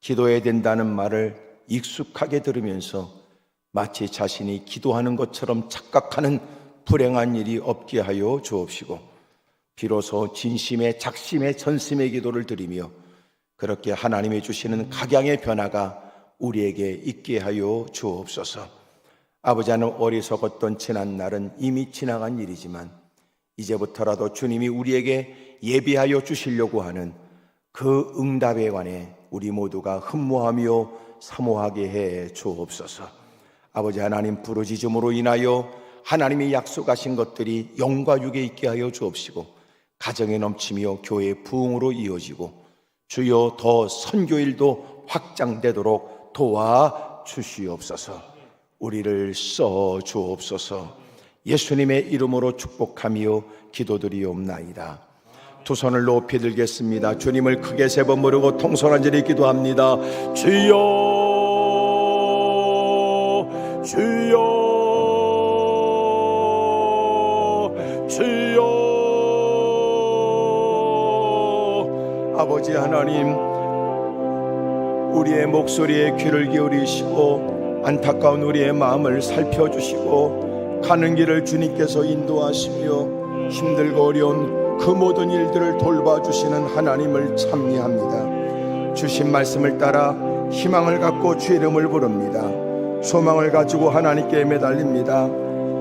기도해야 된다는 말을 익숙하게 들으면서 마치 자신이 기도하는 것처럼 착각하는 불행한 일이 없게 하여 주옵시고 비로소 진심의 작심의 전심의 기도를 드리며 그렇게 하나님이 주시는 각양의 변화가 우리에게 있게 하여 주옵소서. 아버지 하나님, 어리석었던 지난 날은 이미 지나간 일이지만 이제부터라도 주님이 우리에게 예비하여 주시려고 하는 그 응답에 관해 우리 모두가 흠모하며 사모하게 해 주옵소서. 아버지 하나님, 부르짖음으로 인하여 하나님이 약속하신 것들이 영과 육에 있게 하여 주옵시고 가정에 넘치며 교회의 부흥으로 이어지고 주여 더 선교일도 확장되도록 도와주시옵소서. 우리를 써 주옵소서. 예수님의 이름으로 축복하며 기도드리옵나이다. 두 손을 높이 들겠습니다. 주님을 크게 세 번 부르고 통성한절히 기도합니다. 주여 주여 주여. 아버지 하나님, 우리의 목소리에 귀를 기울이시고 안타까운 우리의 마음을 살펴주시고 가는 길을 주님께서 인도하시며 힘들고 어려운 그 모든 일들을 돌봐주시는 하나님을 찬미합니다. 주신 말씀을 따라 희망을 갖고 주 이름을 부릅니다. 소망을 가지고 하나님께 매달립니다.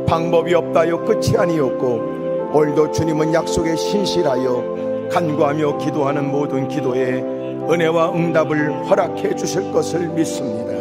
방법이 없다요 끝이 아니었고 오늘도 주님은 약속에 신실하여 간구하며 기도하는 모든 기도에 은혜와 응답을 허락해 주실 것을 믿습니다.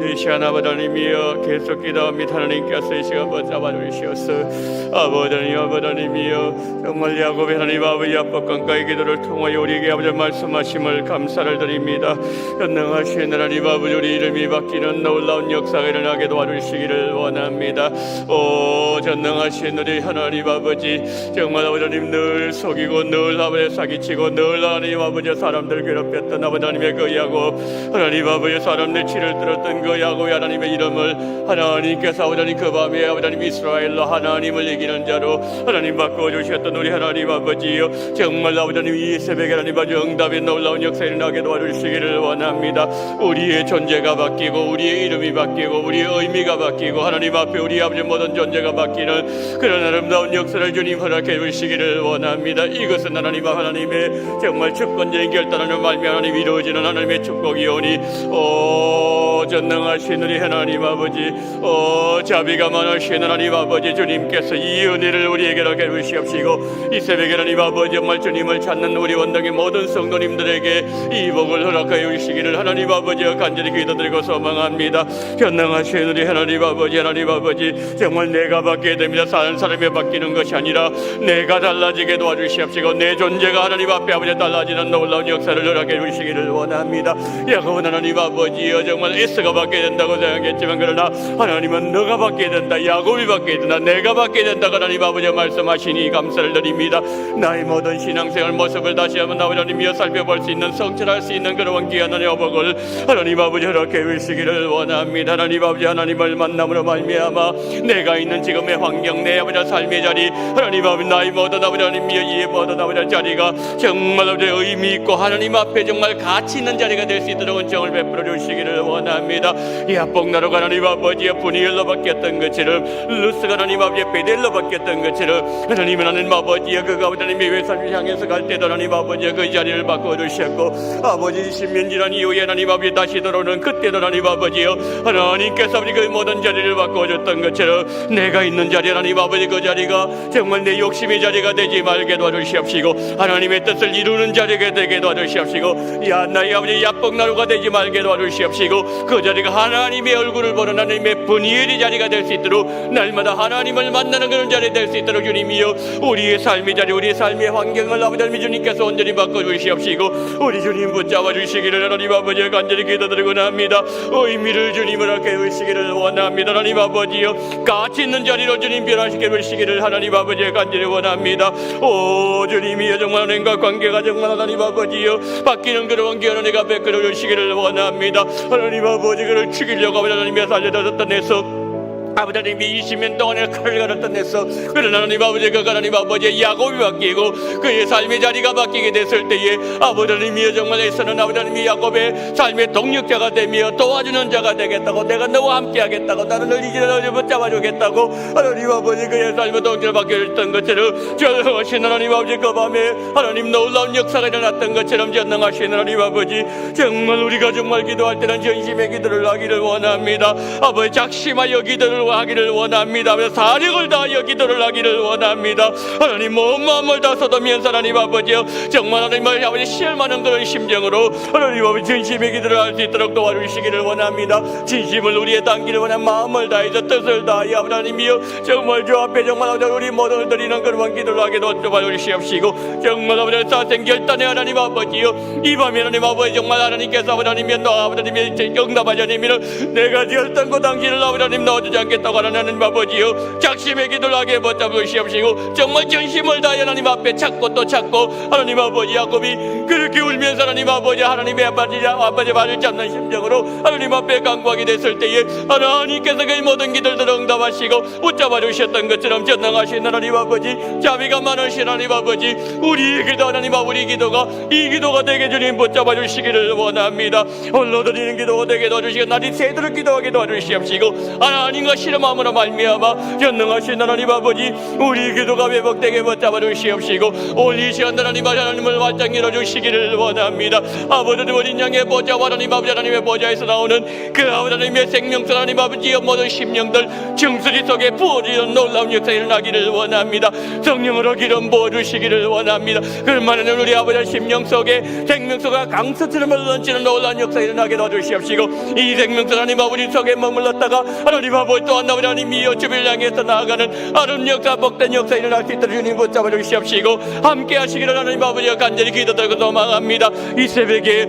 이 시간 아버지 하나님이여 계속 기도합니다. 하나님께서 이 시간 붙잡아주시옵소서. 아버지 하나님이여 정말 야곱의 하나님 아버지 압박감과의 기도를 통하여 우리에게 아버지 말씀하심을 감사를 드립니다. 전능하신 하나님 아버지, 우리 이름이 바뀌는 놀라운 역사가 일어나게 도와주시기를 원합니다. 오 전능하신 우리 하나님 아버지, 정말 아버지 하나님 늘 속이고 늘 아버지 사기치고 늘 하나님 아버지 사람들 괴롭혔던 아버지 하나님의 그 야곱, 하나님 아버지 사람들 치를 들었던 모든 그 야곱의 하나님의 이름을 하나님께서 아버지 그 밤에 아버지 이스라엘로 하나님을 이기는 자로 하나님 바꿔주셨던 우리 하나님 아버지요, 정말 아버지 이 새벽에 하나님 아버지 응답의 놀라운 역사를 일어나게 도와주시기를 원합니다. 우리의 존재가 바뀌고 우리의 이름이 바뀌고 우리의 의미가 바뀌고 하나님 앞에 우리 아버지 모든 존재가 바뀌는 그런 아름다운 역사를 주님 허락해 주시기를 원합니다. 이것은 하나님의 정말 주권적인 결단으로 말미암아 하나님 이루어지는 하나님의 축복이오니 전능하신 우리 하나님 아버지, 자비가 많으신 하나님 아버지, 주님께서 이 은혜를 우리에게 허락해 주시옵시고 이 새벽에 하나님 아버지 정말 주님을 찾는 우리 원당의 모든 성도님들에게 이 복을 허락하여 주시기를 하나님 아버지와 간절히 기도드리고 소망합니다. 전능하신 우리 하나님 아버지, 정말 내가 바뀌게 됩니다. 사는 사람이 바뀌는 것이 아니라 내가 달라지게 도와주시옵시고 내 존재가 하나님 앞에 아버지 달라지는 놀라운 역사를 허락해 주시기를 원합니다. 야곱은 하나님 아버지여 정말 에스가 바뀌게 된다고 생각했지만 그러나 하나님은 너가 바뀌게 된다, 야곱이 바뀌게 된다, 내가 바뀌게 된다 하나님 아버지 말씀하시니 감사를 드립니다. 나의 모든 신앙생활 모습을 다시 한번 하나님이여 살펴볼 수 있는, 성찰할 수 있는 그런 귀한 은혜와 복을 하나님 아버지 허락해 주시기를 원합니다. 하나님 아버지 하나님을 만남으로 말미암아 내가 있는 지금의 환경, 내 아버지 삶의 자리, 하나님 아버지 나의 모든 아버지 하나님이여 이 모든 아버지 자리가 정말 아버지 의미 있고 하나님 앞에 정말 가치 있는 자리가 될 수 있도록 은총을 베풀어 주시기를 원합니다. 야복나루가 하나님 아버지의 분이엘로 바뀌었던 것처럼, 루스가 하나님 아버지의 베델로 바뀌었던 것처럼 하나님은 하나님 아버지의 그 아버지 하나님의 외삶을 향해서 갈 때도 하나님 아버지의 그 자리를 바꿔주셨고 아버지 10년 지난 이후에 하나님 아버지 다시 돌아오는 그때도 하나님 아버지여 하나님께서 우리 그 모든 자리를 바꿔줬던 것처럼 내가 있는 자리 하나님 아버지 그 자리가 정말 내 욕심의 자리가 되지 말게 도와주시옵시고 하나님의 뜻을 이루는 자리가 되게 도와주시옵시고 나의 아버지 야복나루가 되지 말게 도와주시옵시고 그 자리가 하나님의 얼굴을 보는 하나님의 분이엘의 자리가 될 수 있도록 날마다 하나님을 만나는 그런 자리 될 수 있도록 주님이여 우리의 삶의 자리, 우리의 삶의 환경을 아버지 하나님 주님께서 온전히 바꿔주시옵시고 우리 주님 붙잡아 주시기를 하나님 아버지여 간절히 기도드리곤 합니다. 의미를 주님을 하게 해주시기를 원합니다. 하나님 아버지여 가치 있는 자리로 주님 변화시켜 주시기를 하나님 아버지여 간절히 원합니다. 오 주님이여 정말 하나님과 관계가 정말 하나님 아버지여 바뀌는 그런 귀한 은혜가 베풀어 주시기를 원합니다. 하나님 아버지 그를 죽이려고 하나님의 살려주셨던 내서 아버지 하나님이 20년 동안에 칼을 갈았던 데서 그러나 하나님 아버지 그 하나님 아버지의 야곱이 바뀌고 그의 삶의 자리가 바뀌게 됐을 때에 아버지 하나님이 정말 애쓰는 아버지 하나님이 야곱의 삶의 동력자가 되며 도와주는 자가 되겠다고, 내가 너와 함께 하겠다고, 나는 널 이기려 붙잡아 주겠다고 하나님 아버지 그의 삶의 동력을 바뀌었던 것처럼 전능하신 하나님 아버지 그 밤에 하나님 놀라운 역사가 일어났던 것처럼 전능하신 하나님 아버지 정말 우리가 정말 기도할 때는 전심의 기도를 하기를 원합니다. 아버지 작심하여 기도를 하기를 원합니다. 사력을 다하여 기도를 하기를 원합니다. 하나님 온 마음을 다 쏟으면서 하나님 아버지여 정말 하나님 아버지 시험하는 그런 심정으로 하나님 아버지 진심의 기도를 할 수 있도록 도와주시기를 원합니다. 진심을 우리의 당기를 원한 마음을 다해서 뜻을 다하여 하나님이여 정말 주 앞에 정말 우리 모두를 드리는 그런 기도를 하게 도와주시옵시고 정말 아버지 사생결단의 하나님 아버지여 이 밤에 하나님 아버지 정말 하나님께서 하나님의 아버지님의 응답하지 않으면 내가 지었던 당신을 아버지님 넣어주지 않겠다고 하나님 아버지여 작심의 기도를 하게 붙잡으시옵시고 정말 전심을 다해 하나님 앞에 찾고 또 찾고 하나님 아버지 야곱이 그렇게 울면서 하나님 아버지 하나님의 아버지 발을 잡는 심정으로 하나님 앞에 간구하게 됐을 때에 하나님께서 그 모든 기도를 응답하시고 붙잡아 주셨던 것처럼 전능하신 하나님 아버지 자비가 많으신 하나님 아버지 우리의 기도 하나님 우리 기도가 이 기도가 되게 주님 붙잡아 주시기를 원합니다. 홀로 드리는 기도가 되게 도와주시고 날이 새도록 기도하게 도와주시옵시고 하나님과 실험함으로 말미암아 전능하신 하나님 아버지 우리 기도가 회복되게 붙잡아 주시옵시고 오늘 이 시간 하나님을 활짝 열어주시기를 원합니다. 아버지 어린 양의 보좌 하나님 아버지 하나님의 보좌에서 나오는 그 아버지 하나님의 생명수 하나님 아버지의 모든 심령들 정수리 속에 부어지는 놀라운 역사가 일어나기를 원합니다. 성령으로 기름 부어주시기를 원합니다. 그러면 우리 아버지 심령 속에 생명수가 강수처럼 흘러넘치는 놀라운 역사가 일어나게 도와주시옵시고 이 생명수 하나님 아버지 속에 머물렀다가 하나님 아버지 또 또한 나오리 하나님이여 주를 향해서 나아가는 아름 역사 복된 역사 일어날 수 있도록 주님 붙잡아 주시옵시고 함께 하시기를 하나님 아버지여 간절히 기도드리고 도망합니다. 이 새벽에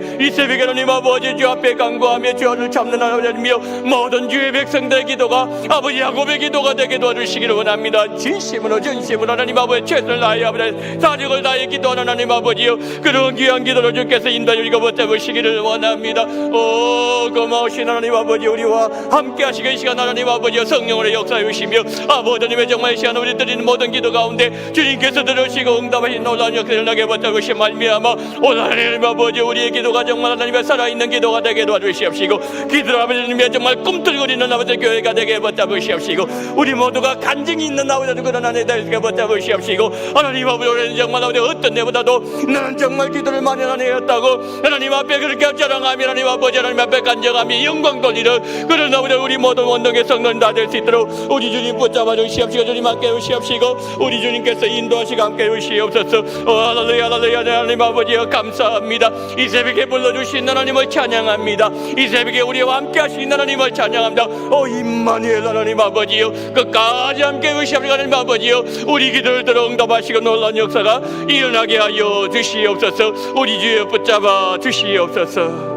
하나님 아버지 주 앞에 간구하며 주를 참는 하나님이여 모든 주의 백성들의 기도가 아버지 야곱의 기도가 되게 도와주시기를 원합니다. 진심으로 하나님 아버지 최선을 다해 아버지 사력을 다해 기도하는 하나님 아버지여 그런 귀한 기도를 주께서 인도하여 우리가 붙잡으시기를 원합니다. 오 고마우신 하나님 아버지 우리와 함께 하시기 이 시간 하나님 아버지여 성령으로 역사해 주시며 아버지 하나님의 정말 이 시간 우리 드리는 모든 기도 가운데 주님께서 들으시고 응답하신 놀라운 역사를 나게 붙잡으신 말미암아 오늘 하나님 아버지 우리의 기도가 정말 하나님의 살아있는 기도가 되게 도와주시옵시고 기도를 아버지님의 정말 꿈틀거리는 아버지 교회가 되게 붙잡으시옵시고 우리 모두가 간증이 있는 아버지 그런 안에 되게 붙잡으시옵시고 하나님 아버지 우리는 정말 아버지 어떤 데보다도 나는 정말 기도를 많이 하였다고 하나님 앞에 그렇게 자랑하며 하나님 아버지 하나님 앞에 간증하며 영광 돌리는 그런 아버지 우리 모든 원동의 성도는 다 될 수 있도록 우리 주님 붙잡아 주시옵시고 주님 함께 주시옵시고 우리 주님께서 인도하시고 함께 주시옵소서. 할렐루야 할렐루야 하나님 아버지여 감사합니다. 이 새벽에 불러주신 하나님을 찬양합니다. 이 새벽에 우리와 함께 하신 하나님을 찬양합니다. 임마누엘 하나님 아버지여 끝까지 함께 주시옵시고 하나님 아버지여 우리 기도를 들어 응답하시고 놀라운 역사가 일어나게 하여 주시옵소서. 우리 주여 붙잡아 주시옵소서.